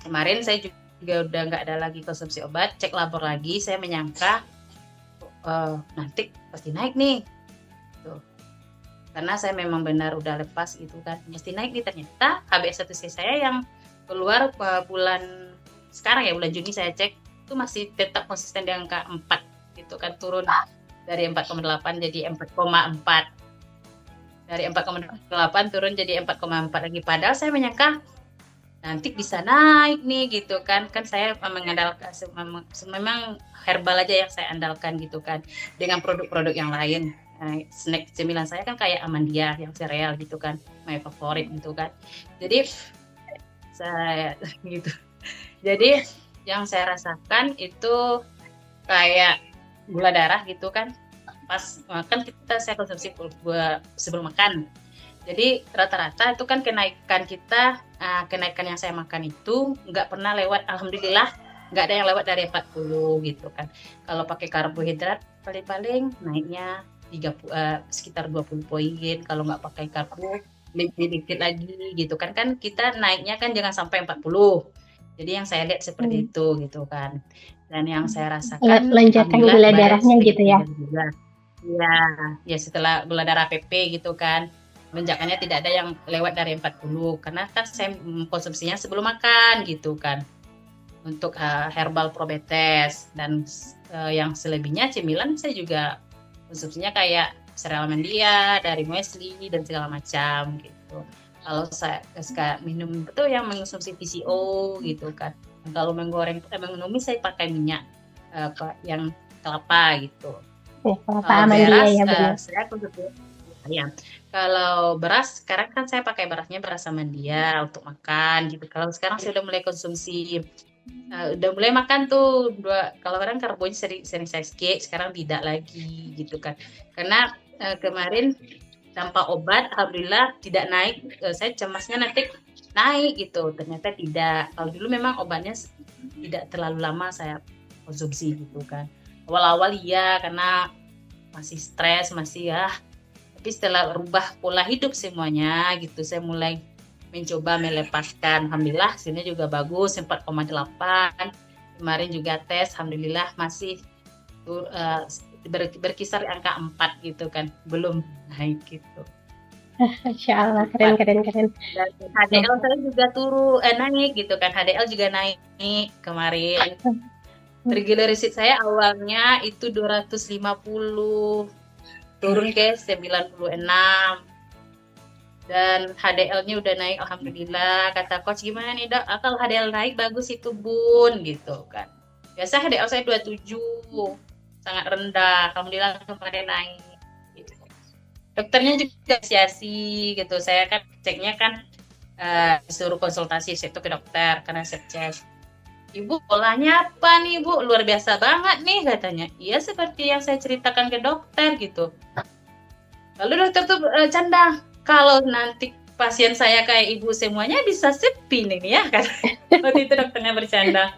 Kemarin saya juga udah nggak ada lagi konsumsi obat, cek labor lagi, saya menyangka nanti pasti naik nih. Tuh. Karena saya memang benar udah lepas gitu kan, mesti naik nih, ternyata HbA1c saya yang keluar bulan sekarang ya, bulan Juni saya cek itu masih tetap konsisten di angka 4 gitu kan, turun dari 4,8 jadi 4,4, dari 4,8 turun jadi 4,4 lagi, padahal saya menyangka nanti bisa naik nih gitu kan saya mengandalkan memang herbal aja yang saya andalkan gitu kan, dengan produk-produk yang lain. Snack cemilan saya kan kayak Amandia yang sereal gitu kan, my favorit gitu kan, jadi saya gitu, jadi yang saya rasakan itu kayak gula darah gitu kan, pas makan saya konsumsi sebelum makan. Jadi rata-rata itu kan kenaikan yang saya makan itu nggak pernah lewat, alhamdulillah nggak ada yang lewat dari 40 gitu kan. Kalau pakai karbohidrat paling-paling naiknya sekitar 20 poin, kalau nggak pakai karbo lebih dikit lagi gitu kan kita naiknya kan jangan sampai 40. Jadi yang saya lihat seperti itu gitu kan. Dan yang saya rasakan lonjakan gula darahnya gitu ya. Ya setelah gula darah PP gitu kan, lonjakannya tidak ada yang lewat dari 40, karena kan saya konsumsinya sebelum makan gitu kan, untuk herbal Probetes. Dan yang selebihnya cemilan saya juga konsumsinya kayak sereal Amandia, dari muesli dan segala macam gitu. Kalau saya minum itu yang mengonsumsi PCO gitu kan. Kalau menggoreng menumis saya pakai minyak yang kelapa gitu. Kelapa Amandia ya benar. Saya konsumsi ya. Kalau beras sekarang kan saya pakai beras Amandia untuk makan gitu. Kalau sekarang saya udah mulai konsumsi, udah mulai makan tuh kalau kadang karbonya sering saya skip, sekarang tidak lagi gitu kan. Karena kemarin tanpa obat alhamdulillah tidak naik. Saya cemasnya nanti naik gitu, ternyata tidak. Kalau dulu memang obatnya tidak terlalu lama saya konsumsi gitu kan. Awal-awal iya karena masih stres, masih tapi setelah rubah pola hidup semuanya gitu, saya mulai mencoba melepaskan. Alhamdulillah hasilnya juga bagus, 4,8. Kemarin juga tes, alhamdulillah masih berkisar angka 4 gitu kan, belum naik gitu. Masya Allah, keren. Dan HDL saya juga naik gitu kan, HDL juga naik kemarin. Triglycerid saya awalnya itu 250, turun ke 96, dan HDL-nya udah naik alhamdulillah. Kata coach, gimana nih dok, kalau HDL naik bagus itu bun gitu kan. Biasa HDL saya 27, sangat rendah, alhamdulillah kemarin naik gitu. Dokternya juga apresiasi gitu, saya kan ceknya kan disuruh konsultasi itu ke dokter karena saya cek, ibu polanya apa nih bu, luar biasa banget nih katanya. Iya seperti yang saya ceritakan ke dokter gitu. Lalu dokter tuh canda, kalau nanti pasien saya kayak ibu semuanya bisa sepi nih ya kan. Waktu itu dokternya bercanda,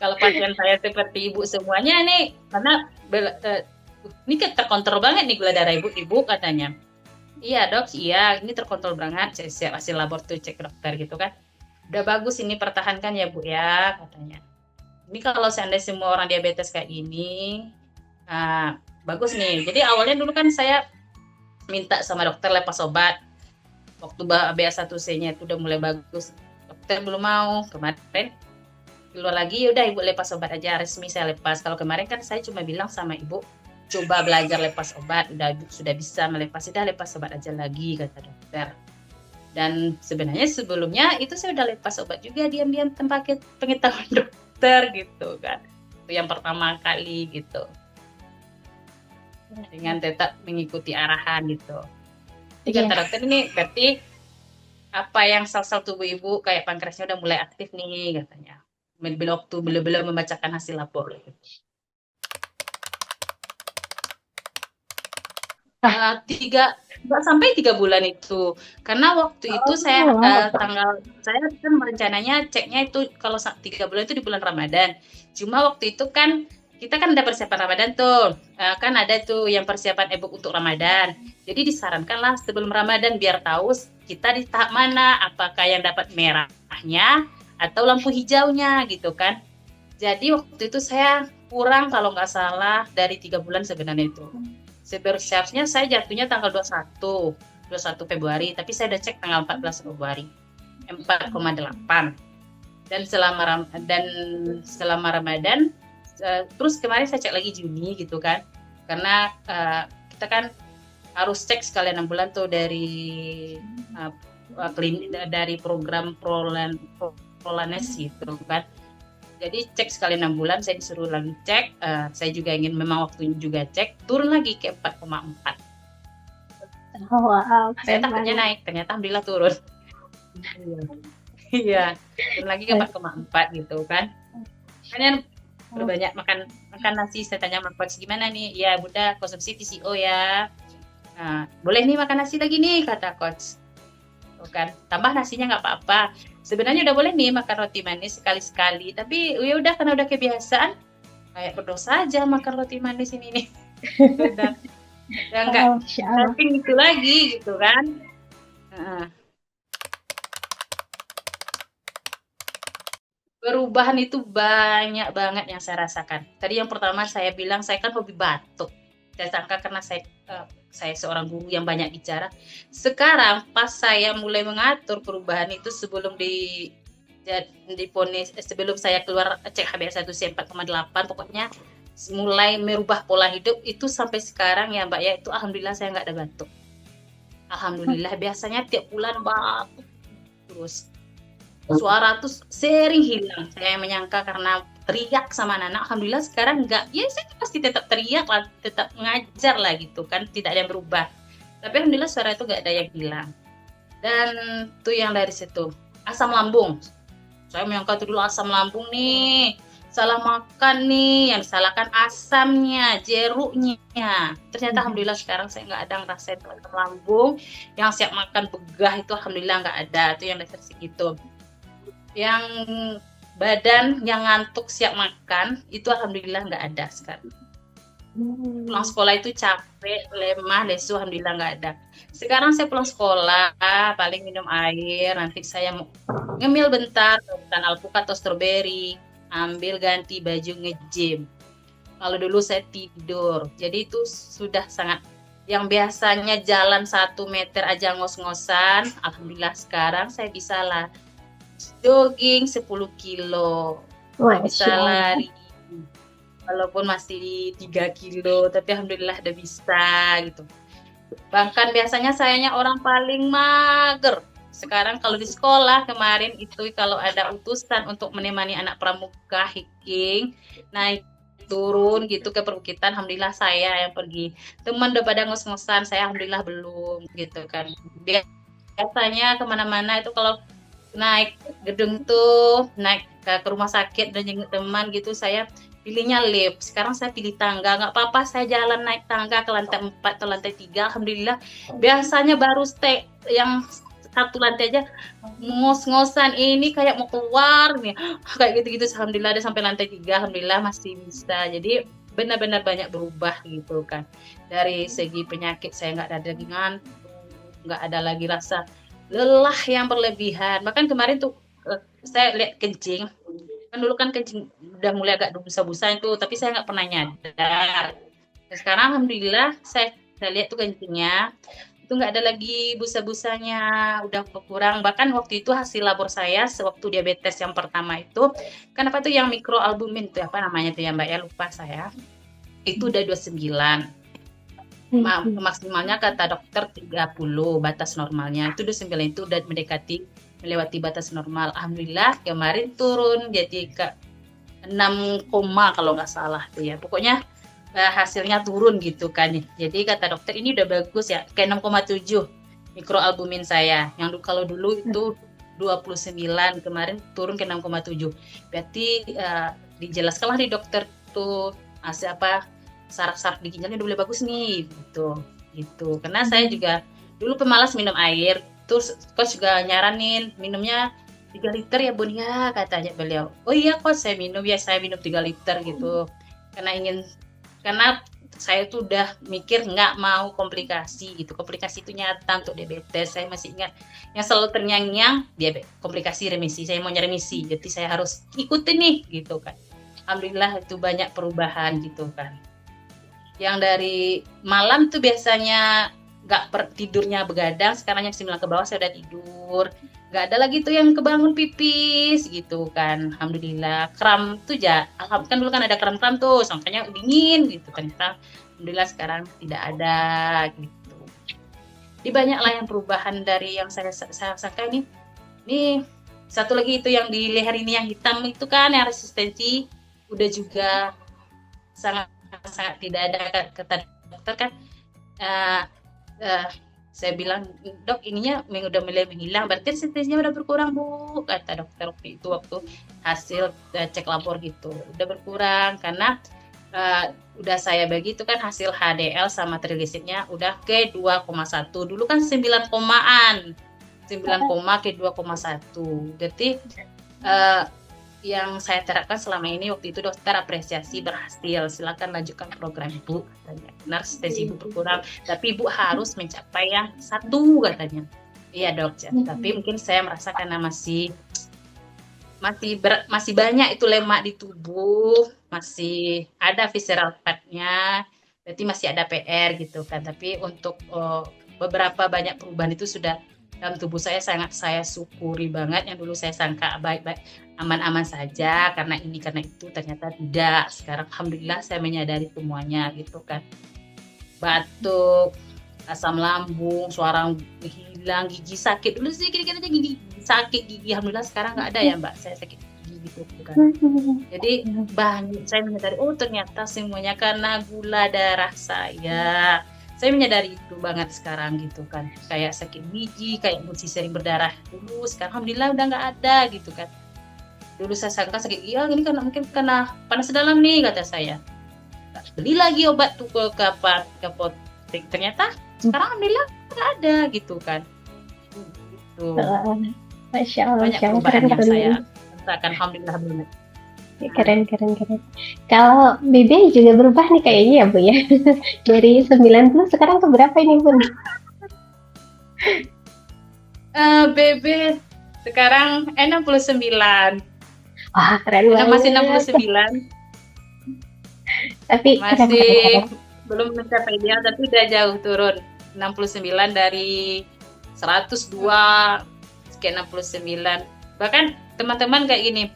kalau pasien saya seperti ibu semuanya nih, karena ini terkontrol banget nih gula darah ibu katanya. Iya dok, iya ini terkontrol banget, saya hasil labor tuh cek dokter gitu kan. Udah bagus ini, pertahankan ya bu ya katanya. Ini kalau seandainya semua orang diabetes kayak gini, bagus nih. Jadi awalnya dulu kan saya minta sama dokter lepas obat. Waktu HbA1c-nya itu udah mulai bagus, dokter belum mau. Kemarin keluar lagi, udah ibu lepas obat aja, resmi saya lepas. Kalau kemarin kan saya cuma bilang sama ibu, coba belajar lepas obat, sudah bisa melepas, sudah lepas obat aja lagi kata dokter. Dan sebenarnya sebelumnya itu saya udah lepas obat juga diam-diam tanpa pengetahuan dokter gitu kan. Itu yang pertama kali gitu. Dengan tetap mengikuti arahan gitu. Jadi kata dokter, ini berarti apa yang sel-sel tubuh ibu kayak pankreasnya udah mulai aktif nih katanya. Waktu belum membacakan hasil labor. Nggak sampai 3 bulan itu, karena waktu itu saya saya kan rencananya ceknya itu kalau 3 bulan itu di bulan Ramadan. Cuma waktu itu kan kita kan ada persiapan Ramadan tuh. Kan ada tuh yang persiapan e-book untuk Ramadan. Jadi disarankanlah sebelum Ramadan biar tahu kita di tahap mana, apakah yang dapat merahnya atau lampu hijaunya gitu kan. Jadi waktu itu saya kurang kalau nggak salah dari 3 bulan sebenarnya itu. Seharusnya saya jatuhnya tanggal 21 Februari, tapi saya udah cek tanggal 14 Februari, 4,8. Dan selama Ramadan, terus kemarin saya cek lagi Juni gitu kan, karena kita kan harus cek sekali 6 bulan tuh dari dari program Prolanes gitu kan. Jadi cek sekali 6 bulan, saya disuruh lagi cek. Saya juga ingin memang waktunya juga cek, turun lagi ke 4,4. Wow, saya takutnya naik, ternyata alhamdulillah turun. Iya, turun lagi ke 4,4 gitu kan. Kalian berbanyak makan nasi. Saya tanya sama coach gimana nih? Ya Bunda, konsumsi TCO ya. Boleh nih makan nasi lagi nih, kata coach. Kan tambah nasinya nggak apa-apa, sebenarnya udah boleh nih makan roti manis sekali-sekali, tapi ya udah karena udah kebiasaan kayak berdosa aja makan roti manis ini nih. udah nggak samping itu lagi gitu kan. Perubahan itu banyak banget yang saya rasakan. Tadi yang pertama saya bilang saya kan hobi batuk, saya sangka karena saya seorang guru yang banyak bicara. Sekarang pas saya mulai mengatur perubahan itu sebelum diponis, sebelum saya keluar cek HbA1c 4,8, pokoknya mulai merubah pola hidup itu sampai sekarang ya Mbak ya, itu alhamdulillah saya nggak ada batuk. Alhamdulillah, biasanya tiap bulan batuk terus. Suara tuh sering hilang. Saya menyangka karena teriak sama anak, alhamdulillah sekarang enggak. Ya saya pasti tetap teriak lah, tetap ngajar lah gitu kan, tidak ada yang berubah. Tapi alhamdulillah suara itu enggak ada yang hilang. Dan tuh yang dari situ, asam lambung. Saya menyangka itu dulu asam lambung nih, salah makan nih, yang disalahkan asamnya, jeruknya. Ternyata alhamdulillah sekarang saya nggak ada ngerasain asam lambung, yang siap makan begah itu alhamdulillah nggak ada. Itu yang dari segitu. Yang badan yang ngantuk siap makan itu alhamdulillah nggak ada sekarang. Pulang sekolah itu capek, lemah, lesu, alhamdulillah nggak ada. Sekarang saya pulang sekolah paling minum air, nanti saya mau ngemil bentar, hutan alpukat atau stroberi, ambil ganti baju nge-gym. Kalau dulu saya tidur, jadi itu sudah sangat, yang biasanya jalan 1 meter aja ngos-ngosan, alhamdulillah sekarang saya bisa lah jogging 10 kilo, bisa lari walaupun masih 3 kilo, tapi alhamdulillah udah bisa gitu. Bahkan biasanya sayanya orang paling mager. Sekarang kalau di sekolah kemarin itu kalau ada utusan untuk menemani anak pramuka hiking, naik turun gitu ke perbukitan, alhamdulillah saya yang pergi. Teman udah pada ngos-ngosan, saya alhamdulillah belum gitu kan. Biasanya kemana-mana itu kalau naik gedung tuh, naik ke rumah sakit dan jenguk teman gitu, saya pilihnya lift. Sekarang saya pilih tangga, nggak apa-apa saya jalan naik tangga ke lantai 4 atau lantai 3, alhamdulillah. Biasanya baru stay yang 1 lantai aja ngos-ngosan, ini kayak mau keluar nih, kayak gitu-gitu. Alhamdulillah ada sampai lantai 3, alhamdulillah masih bisa. Jadi benar-benar banyak berubah gitu kan. Dari segi penyakit saya nggak ada lagi ngantuk, nggak ada lagi rasa lelah yang berlebihan. Bahkan kemarin tuh saya lihat kencing, kan dulu kan kencing udah mulai agak busa-busa itu, tapi saya nggak pernah nyadar. Dan sekarang alhamdulillah saya lihat tuh kencingnya itu nggak ada lagi busa-busanya, udah berkurang. Bahkan waktu itu hasil labor saya sewaktu diabetes yang pertama itu, kan apa tuh yang mikroalbumin tuh apa namanya tuh ya Mbak ya, lupa saya. Itu udah 29. Maksimalnya kata dokter 30 batas normalnya. Itu 29 itu udah mendekati melewati batas normal. Alhamdulillah kemarin turun jadi ke 6, kalau nggak salah tuh ya. Pokoknya hasilnya turun gitu kan. Jadi kata dokter ini udah bagus ya, kayak 6,7 mikroalbumin saya. Yang kalau dulu itu 29, kemarin turun ke 6,7. Berarti dijelaskanlah di dokter tuh apa, saraf-saraf di ginjalnya udah mulai bagus nih gitu. gitu. Karena saya juga dulu pemalas minum air, terus coach juga nyaranin minumnya 3 liter ya Bun ya, katanya beliau. Oh iya coach, saya minum 3 liter gitu. Karena saya tuh udah mikir nggak mau komplikasi gitu. Komplikasi itu nyata untuk diabetes. Saya masih ingat yang selalu terngiang-ngiang diabetes, komplikasi remisi. Saya maunya remisi, jadi saya harus ikutin nih gitu kan. Alhamdulillah itu banyak perubahan gitu kan. Yang dari malam tuh biasanya tidurnya begadang, sekarang jam 9 ke bawah saya udah tidur. Nggak ada lagi tuh yang kebangun pipis gitu kan. Alhamdulillah. Kram tuh kan dulu kan ada kram-kram tuh, makanya dingin gitu kan. Alhamdulillah sekarang tidak ada gitu. Jadi banyak lah yang perubahan dari yang saya sangka ini. Ini satu lagi itu yang di leher ini yang hitam itu kan yang resistensi udah juga sangat tidak ada, kata dokter kan. Saya bilang, dok ininya udah mulai menghilang, berarti resistensinya udah berkurang Bu, kata dokter waktu hasil cek labor gitu, udah berkurang karena udah saya bagi itu kan hasil HDL sama trigliseridnya udah ke 2,1, dulu kan 9 komaan, 9 koma ke 2,1, jadi yang saya terapkan selama ini waktu itu dokter apresiasi berhasil, silakan lanjutkan program Ibu, katanya. Benar resistensi Ibu berkurang, tapi Ibu harus mencapai yang 1 katanya. Iya dok, tapi mungkin saya merasa karena masih banyak itu lemak di tubuh, masih ada visceral fatnya, berarti masih ada PR gitu kan. Tapi untuk beberapa banyak perubahan itu sudah dalam tubuh saya, sangat saya syukuri banget. Yang dulu saya sangka baik-baik aman-aman saja karena ini karena itu, ternyata tidak. Sekarang alhamdulillah saya menyadari semuanya gitu kan. Batuk, asam lambung, suara hilang, gigi sakit. Dulu sih kira-kira aja gigi sakit, alhamdulillah sekarang nggak ada ya Mbak, saya sakit gigi gitu kan. Jadi saya menyadari ternyata semuanya karena gula darah saya. Saya menyadari itu banget sekarang gitu kan. Kayak sakit gigi, kayak mesti sering berdarah dulu, sekarang alhamdulillah udah nggak ada gitu kan. Dulu saya sangka sakit gigi ini karena mungkin kena panas dalam nih, kata saya. Beli lagi obat tuh ke apotek, ternyata sekarang alhamdulillah nggak ada gitu kan. Gitu. Masya Allah, banyak perubahan yang saya rasakan, alhamdulillah banget. Keren. Kalau BB juga berubah nih kayaknya ya Bu ya. Dari 90 sekarang ke berapa ini Bun? BB sekarang 69. Wah, keren banget. Masih 69. Tapi masih belum mencapai ideal, tapi udah jauh turun. 69 dari 102 ke 69. Bahkan teman-teman kayak gini,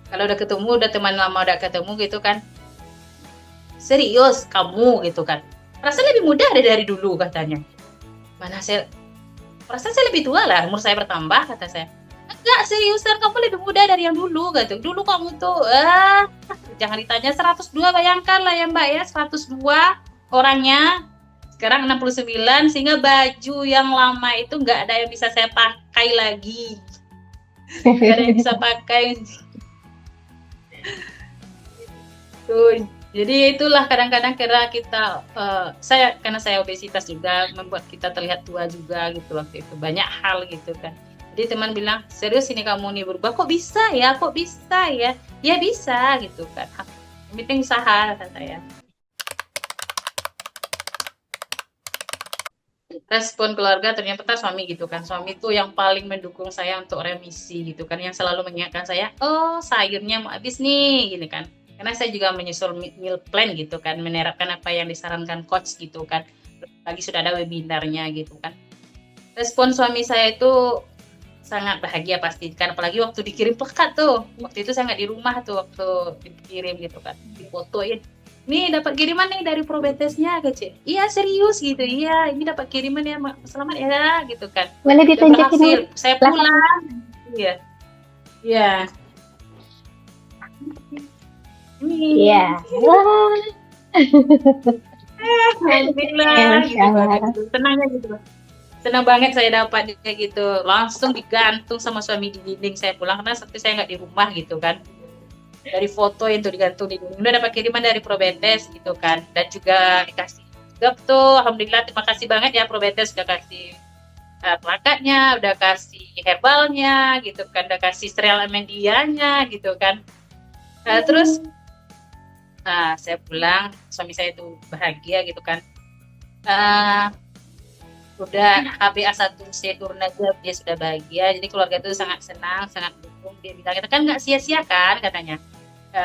kalau udah teman lama udah ketemu gitu kan, serius kamu gitu kan, rasa lebih muda dari dulu, katanya. Mana saya rasa saya lebih tua lah, umur saya bertambah, kata saya. Enggak, seriusan kamu lebih muda dari yang dulu, gitu. Dulu kamu tuh jangan ditanya 102, bayangkan lah ya Mbak ya, 102 orangnya, sekarang 69, sehingga baju yang lama itu nggak ada yang bisa saya pakai lagi, nggak ada yang bisa pakai. Tuh, jadi itulah kadang-kadang kira kita karena saya obesitas juga membuat kita terlihat tua juga gitu waktu itu, banyak hal gitu kan. Jadi teman bilang, serius ini kamu nih berubah, kok bisa ya ya bisa gitu kan, yang penting usaha, kata saya. Respon keluarga ternyata suami gitu kan, suami itu yang paling mendukung saya untuk remisi gitu kan, yang selalu mengingatkan saya, sayurnya mau habis nih gini kan, karena saya juga menyusul meal plan gitu kan, menerapkan apa yang disarankan coach gitu kan, lagi sudah ada webinarnya gitu kan. Respon suami saya itu sangat bahagia pasti kan, apalagi waktu dikirim plakat tuh, waktu itu saya nggak di rumah tuh waktu dikirim gitu kan, difotoin, nih dapat kiriman nih dari Probetesnya, kecil. Iya serius gitu, iya ini dapat kiriman ya, selamat ya gitu kan. Boleh ditunjukin? Saya pulang. Iya. Iya. Alhamdulillah gitu. Senangnya gitu. Senang banget saya dapat kayak gitu. Langsung digantung sama suami di dinding saya pulang, karena sampai saya nggak di rumah gitu kan. Dari foto itu digantung di dinding. Udah dapat kiriman dari Probetes gitu kan, dan juga dikasih Gap tuh, alhamdulillah, terima kasih banget ya Probetes udah kasih plakatnya, udah kasih herbalnya gitu kan, udah kasih serial medianya gitu kan. Terus saya pulang, suami saya itu bahagia gitu kan. Udah HbA1c turun aja dia sudah bahagia, jadi keluarga itu sangat senang, sangat dukung. Dia bilang kita kan nggak sia-sia kan katanya,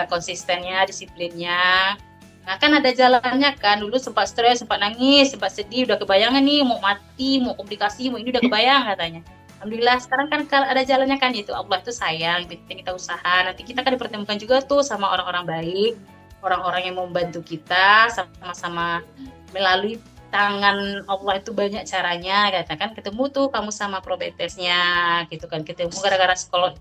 konsistennya, disiplinnya. Nah kan ada jalannya kan, dulu sempat stres, sempat nangis, sempat sedih, udah kebayangan nih mau mati, mau komplikasi, mau ini udah kebayang katanya. Alhamdulillah sekarang kan ada jalannya kan, itu Allah itu sayang, penting kita usaha, nanti kita kan dipertemukan juga tuh sama orang-orang baik, orang-orang yang mau membantu kita, sama-sama melalui tangan Allah itu banyak caranya, katakan ketemu tuh kamu sama Probetesnya gitu kan, ketemu gara-gara scroll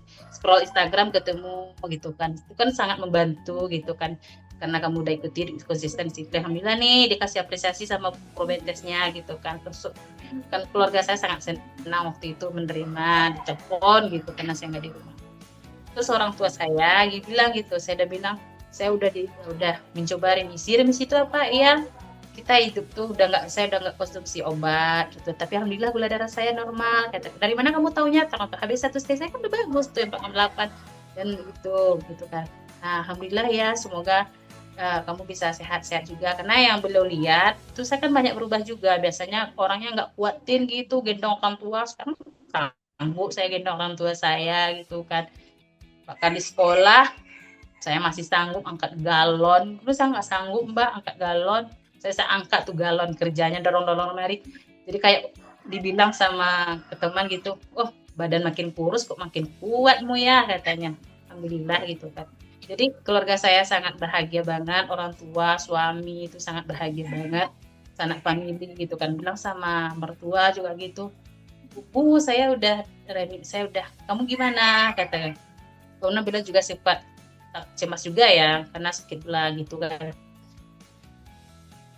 Instagram ketemu gitu kan, itu kan sangat membantu gitu kan, karena kamu udah ikuti konsisten disiplin, alhamdulillah nih dikasih apresiasi sama Probetesnya gitu kan. Terus kan keluarga saya sangat senang waktu itu menerima ditelepon gitu karena saya nggak di rumah. Terus orang tua saya bilang gitu, saya udah bilang saya udah mencoba remisi itu apa ya, kita hidup tuh saya udah nggak konsumsi obat gitu, tapi alhamdulillah gula darah saya normal. Kata, dari mana kamu taunya? Ternyata HbA1c saya kan udah bagus tuh yang 48 dan gitu kan. Nah, alhamdulillah ya, semoga kamu bisa sehat-sehat juga, karena yang beliau lihat itu saya kan banyak berubah juga. Biasanya orangnya nggak kuatin gitu gendong orang tua, sekarang sanggup saya gendong orang tua saya gitu kan. Bahkan di sekolah saya masih sanggup angkat galon, terus saya nggak sanggup mbak angkat galon, saya angkat tuh galon, kerjanya dorong-dorong lemari. Jadi kayak dibilang sama teman gitu, oh badan makin kurus kok makin kuatmu ya katanya. Alhamdulillah gitu kan. Jadi keluarga saya sangat bahagia banget, orang tua, suami itu sangat bahagia banget, sanak famili gitu kan. Bilang sama mertua juga gitu, Bu, saya udah, kamu gimana katanya. Karena bilang juga sempat cemas juga ya, karena sakit pula gitu kan.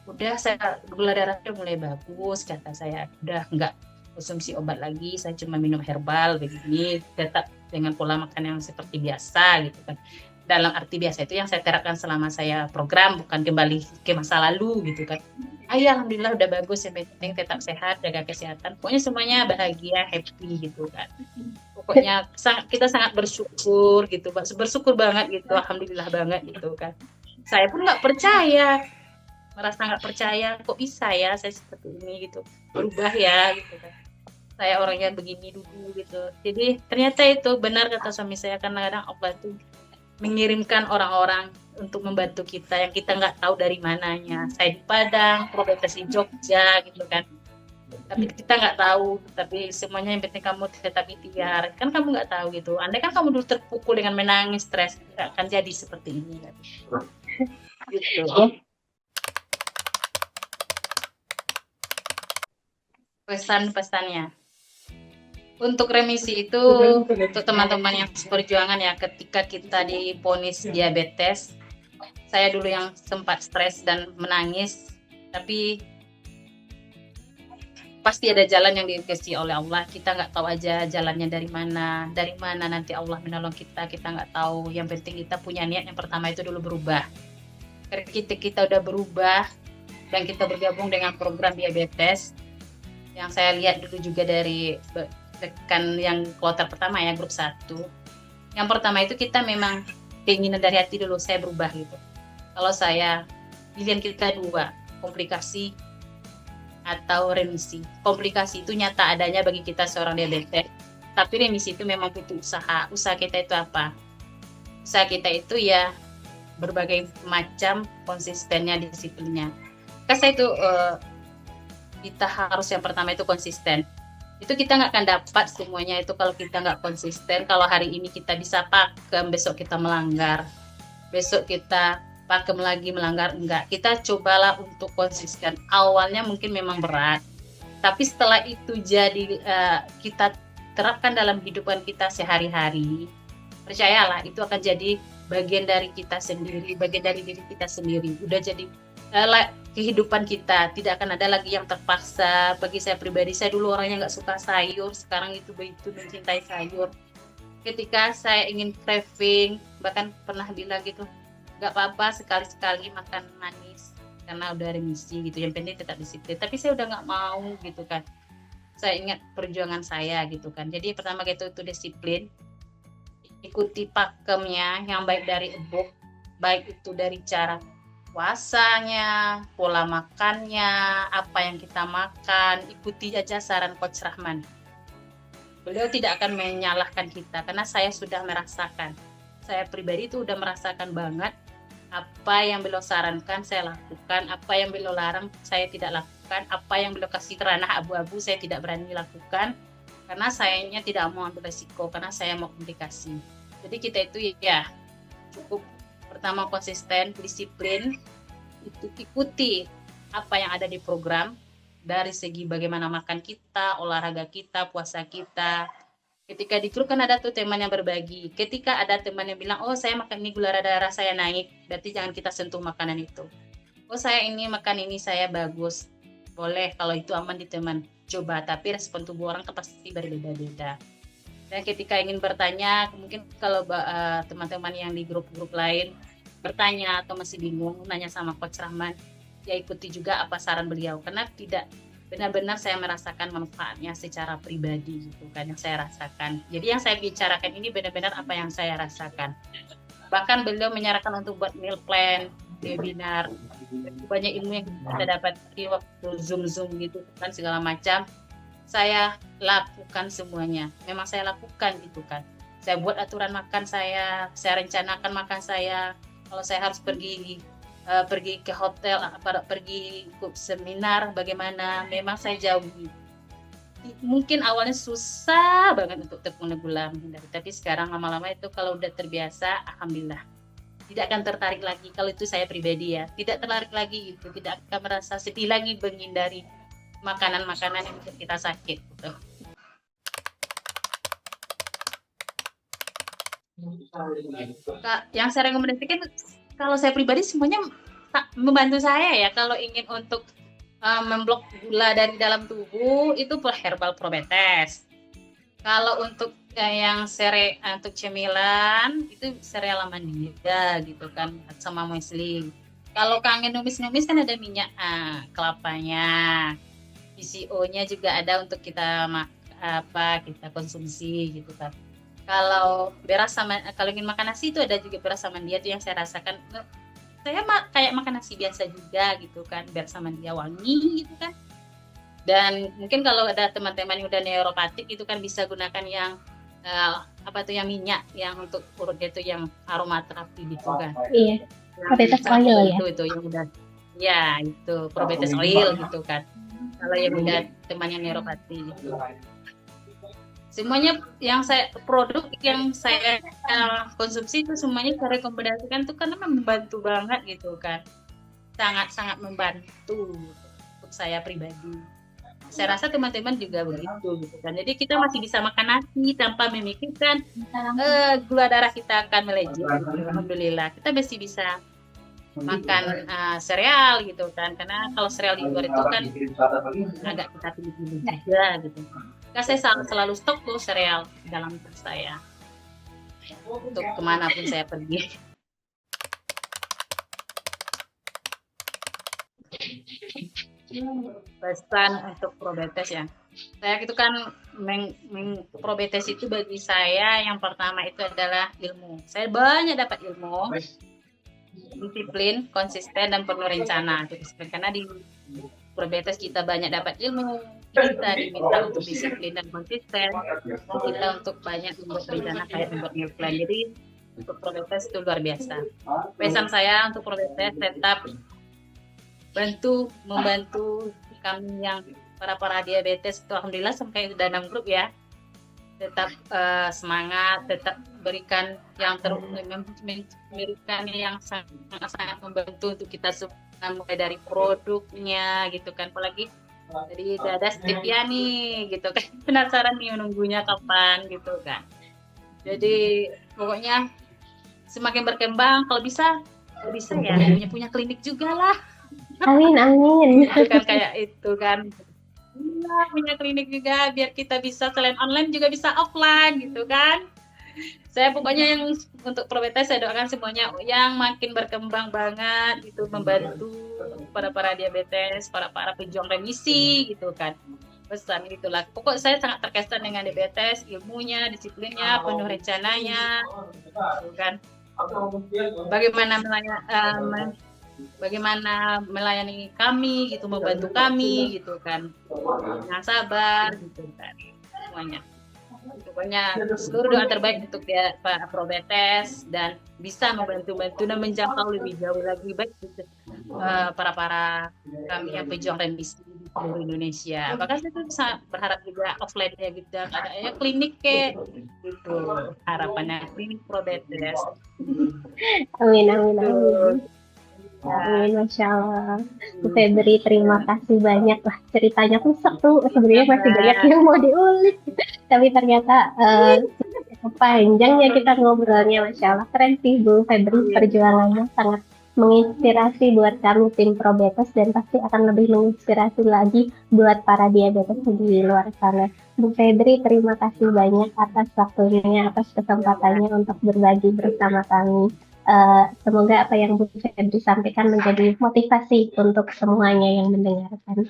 Udah saya gula darahnya mulai bagus, kata saya, udah nggak konsumsi obat lagi, saya cuma minum herbal begini, tetap dengan pola makan yang seperti biasa gitu kan. Dalam arti biasa itu yang saya terapkan selama saya program, bukan kembali ke masa lalu gitu kan. Alhamdulillah udah bagus, yang penting tetap sehat, jaga kesehatan, pokoknya semuanya bahagia, happy gitu kan. Pokoknya kita sangat bersyukur gitu, bersyukur banget gitu, alhamdulillah banget gitu kan. Saya pun nggak percaya, merasa nggak percaya, kok bisa ya saya seperti ini gitu, berubah ya gitu kan. Saya orangnya begini dulu gitu. Jadi ternyata itu benar kata suami saya, kadang-kadang Allah itu mengirimkan orang-orang untuk membantu kita yang kita nggak tahu dari mananya. Saya di Padang, Probetes di Jogja gitu kan. Tapi kita nggak tahu, tapi semuanya yang penting kamu tetap ikhtiar, kan kamu nggak tahu gitu, andai kan kamu dulu terpukul dengan menangis, stres, nggak akan jadi seperti ini gitu. Pesan-pesannya untuk remisi itu, untuk teman-teman yang perjuangan ya, ketika kita divonis diabetes, saya dulu yang sempat stres dan menangis, tapi pasti ada jalan yang dikasih oleh Allah. Kita nggak tahu aja jalannya dari mana nanti Allah menolong kita nggak tahu. Yang penting kita punya niat, yang pertama itu dulu berubah. Karena kita udah berubah dan kita bergabung dengan program diabetes, yang saya lihat dulu juga dari rekan yang kloter pertama ya, grup 1. Yang pertama itu kita memang keinginan dari hati dulu, saya berubah gitu. Kalau saya, pilihan kita 2, komplikasi atau remisi. Komplikasi itu nyata adanya bagi kita seorang diabetes, tapi remisi itu memang butuh usaha. Usaha kita itu apa? Usaha kita itu ya berbagai macam, konsistennya, disiplinnya. Karena itu kita harus yang pertama itu konsisten. Itu kita nggak akan dapat semuanya itu kalau kita nggak konsisten. Kalau hari ini kita bisa pakem, besok kita melanggar, besok kita pakem lagi melanggar, enggak. Kita cobalah untuk konsisten. Awalnya mungkin memang berat, tapi setelah itu jadi kita terapkan dalam kehidupan kita sehari-hari, percayalah itu akan jadi bagian dari kita sendiri, bagian dari diri kita sendiri. Udah jadi kehidupan kita, tidak akan ada lagi yang terpaksa. Bagi saya pribadi, saya dulu orangnya nggak suka sayur, sekarang itu begitu mencintai sayur. Ketika saya ingin craving, bahkan pernah bilang gitu, nggak apa-apa sekali-sekali makan manis, karena udah remisi gitu, yang penting tetap disiplin. Tapi saya udah nggak mau gitu kan, saya ingat perjuangan saya gitu kan. Jadi pertama itu disiplin, ikuti pakemnya yang baik dari ebook, baik itu dari cara puasanya, pola makannya, apa yang kita makan, ikuti aja saran Coach Rahman. Beliau tidak akan menyalahkan kita karena saya sudah merasakan. Saya pribadi itu udah merasakan banget apa yang beliau sarankan saya lakukan, apa yang beliau larang saya tidak lakukan, apa yang beliau kasih ranah abu-abu saya tidak berani lakukan karena sayanya tidak mau ambil resiko, karena saya mau komunikasi. Jadi kita itu ya cukup pertama konsisten, disiplin, itu ikuti apa yang ada di program dari segi bagaimana makan kita, olahraga kita, puasa kita. Ketika di grup kan ada tuh teman yang berbagi. Ketika ada teman yang bilang, oh saya makan ini gula darah saya naik, berarti jangan kita sentuh makanan itu. Oh saya ini makan ini saya bagus, boleh kalau itu aman di teman. Coba, tapi respon tubuh orang pasti berbeda-beda. Dan ketika ingin bertanya, mungkin kalau teman-teman yang di grup-grup lain bertanya atau masih bingung, nanya sama Coach Rahman, ya ikuti juga apa saran beliau, karena tidak benar-benar saya merasakan manfaatnya secara pribadi gitu kan, yang saya rasakan. Jadi yang saya bicarakan ini benar-benar apa yang saya rasakan. Bahkan beliau menyarankan untuk buat meal plan, webinar, banyak ilmu yang kita dapat di waktu Zoom gitu kan, segala macam. Saya lakukan semuanya. Memang saya lakukan gitu kan. Saya buat aturan makan saya rencanakan makan saya. Kalau saya harus pergi ke hotel, pergi ke seminar, bagaimana, memang saya jauhi. Mungkin awalnya susah banget untuk tepung gula menghindari, tapi sekarang lama-lama itu kalau udah terbiasa, alhamdulillah tidak akan tertarik lagi. Kalau itu saya pribadi ya, tidak tertarik lagi gitu, tidak akan merasa sedih lagi menghindari makanan-makanan yang bikin kita sakit gitu. Yang saya rekomendasikan, kalau saya pribadi semuanya membantu saya ya, kalau ingin untuk memblok gula dari dalam tubuh itu herbal Probetes. Kalau untuk yang untuk cemilan itu sereal Amandia gitu kan, sama muesli. Kalau kangen numis-numis kan ada minyak kelapanya, PCO-nya juga ada untuk kita kita konsumsi gitu kan. Kalau ingin makan nasi itu ada juga beras Amandia, itu yang saya rasakan. Saya kayak makan nasi biasa juga gitu kan, biar sama dia wangi gitu kan. Dan mungkin kalau ada teman-teman yang udah neuropatik itu kan bisa gunakan yang yang minyak yang untuk urutnya itu yang aromaterapi gitu kan. Iya. Probetes oil ya. Itu yang udah ya itu Probetes oil gitu kan. Kalau yang udah teman yang neuropatik gitu. Semuanya produk yang saya konsumsi itu semuanya saya rekomendasikan itu karena membantu banget gitu kan, sangat-sangat membantu untuk saya pribadi. Saya rasa teman-teman juga begitu gitu kan. Jadi kita masih bisa makan nasi tanpa memikirkan gula darah kita akan melejit. Alhamdulillah kita masih bisa makan sereal gitu kan, karena kalau sereal di luar itu kan agak kita pilih-pilih juga gitu. Nah, saya selalu stok tuh sereal dalam tas saya untuk kemanapun saya pergi. Pesan untuk Probetes ya, saya itu kan Probetes itu bagi saya yang pertama itu adalah ilmu. Saya banyak dapat ilmu, disiplin, konsisten, dan penuh rencana. Karena di Probetes kita banyak dapat ilmu, kita diminta untuk disiplin dan konsisten, dan kita untuk banyak membuat rencana kayak membuat meal plan. Jadi untuk Probetes itu luar biasa. Pesan saya untuk Probetes, tetap membantu kami yang para diabetes itu, alhamdulillah sampai udah 6 grup ya. Tetap semangat, tetap berikan yang memberikan yang sangat membantu untuk kita semua, mulai dari produknya gitu kan, apalagi jadi ada stevia nih gitu kan, penasaran nih menunggunya kapan gitu kan. Jadi pokoknya semakin berkembang, kalau bisa ya punya klinik juga lah. Amin. Itu kan kayak itu kan. Iya, punya klinik juga biar kita bisa selain online juga bisa offline gitu kan. Saya pokoknya yang untuk Probetes saya doakan semuanya yang makin berkembang banget gitu, membantu para diabetes, para pejuang remisi gitu kan. Pesan itulah. Pokok saya sangat terkesan dengan diabetes, ilmunya, disiplinnya, penuh rencananya, gitu kan. Bagaimana melayani kami gitu, membantu kami gitu kan, dengan sabar gitu kan, semuanya. Pokoknya seluruh doa terbaik untuk dia Pak Probetes dan bisa membantu dan menjangkau lebih jauh lagi baik gitu, para kami yang pejuang remisi di seluruh Indonesia. Bahkan saya tuh bisa berharap juga offline-nya gitu, adanya klinik kayak gitu, harapannya klinik Probetes. Amin, amin, amin. Amin, Masya Allah. Bu Febri, terima kasih banyak lah. Ceritanya tuh seru, sebenarnya masih banyak yang mau diulik. Tapi ternyata panjang ya kita ngobrolnya, Masya Allah. Keren sih Bu Febri, perjuangannya sangat menginspirasi buat kami tim Probetes dan pasti akan lebih menginspirasi lagi buat para diabetes di luar sana. Bu Febri, terima kasih banyak atas waktunya, atas kesempatannya untuk berbagi bersama kami. Semoga apa yang Bu Febri sampaikan menjadi motivasi untuk semuanya yang mendengarkan.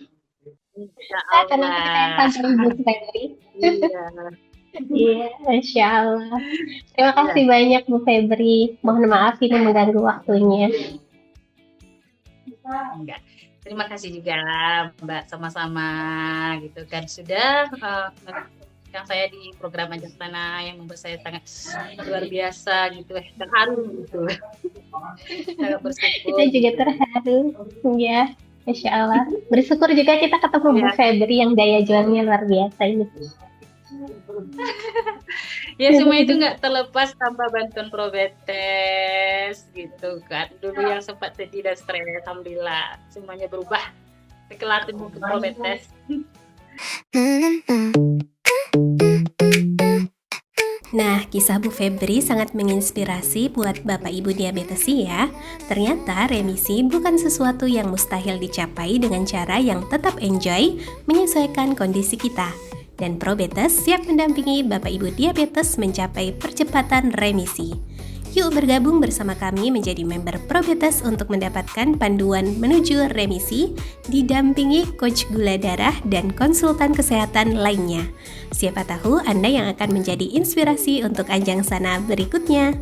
Karena kita yang sampai Bu Febri. Iya, Insya Allah. Terima kasih banyak Bu Febri. Mohon maaf ini mengganggu waktunya. Enggak. Terima kasih juga Mbak, sama-sama gitu kan sudah yang saya di program Ajang Sana yang membuat saya sangat luar biasa gitu, terharu gitu. Sangat bersyukur. Kita juga terharu, ya, Insya Allah. Bersyukur juga kita ketemu Bu Febri yang daya jualnya luar biasa ini. Ya semua itu nggak terlepas tanpa bantuan Probetes gitu kan. Dulu yang sempat sedih dan stres, alhamdulillah semuanya berubah setelah temu Probetes. Nah, kisah Bu Febri sangat menginspirasi buat Bapak Ibu diabetesi ya. Ternyata remisi bukan sesuatu yang mustahil dicapai dengan cara yang tetap enjoy, menyesuaikan kondisi kita. Dan Probetes siap mendampingi Bapak Ibu diabetes mencapai percepatan remisi. Yuk bergabung bersama kami menjadi member Probetes untuk mendapatkan panduan menuju remisi, didampingi coach gula darah dan konsultan kesehatan lainnya. Siapa tahu Anda yang akan menjadi inspirasi untuk Ajang Sana berikutnya.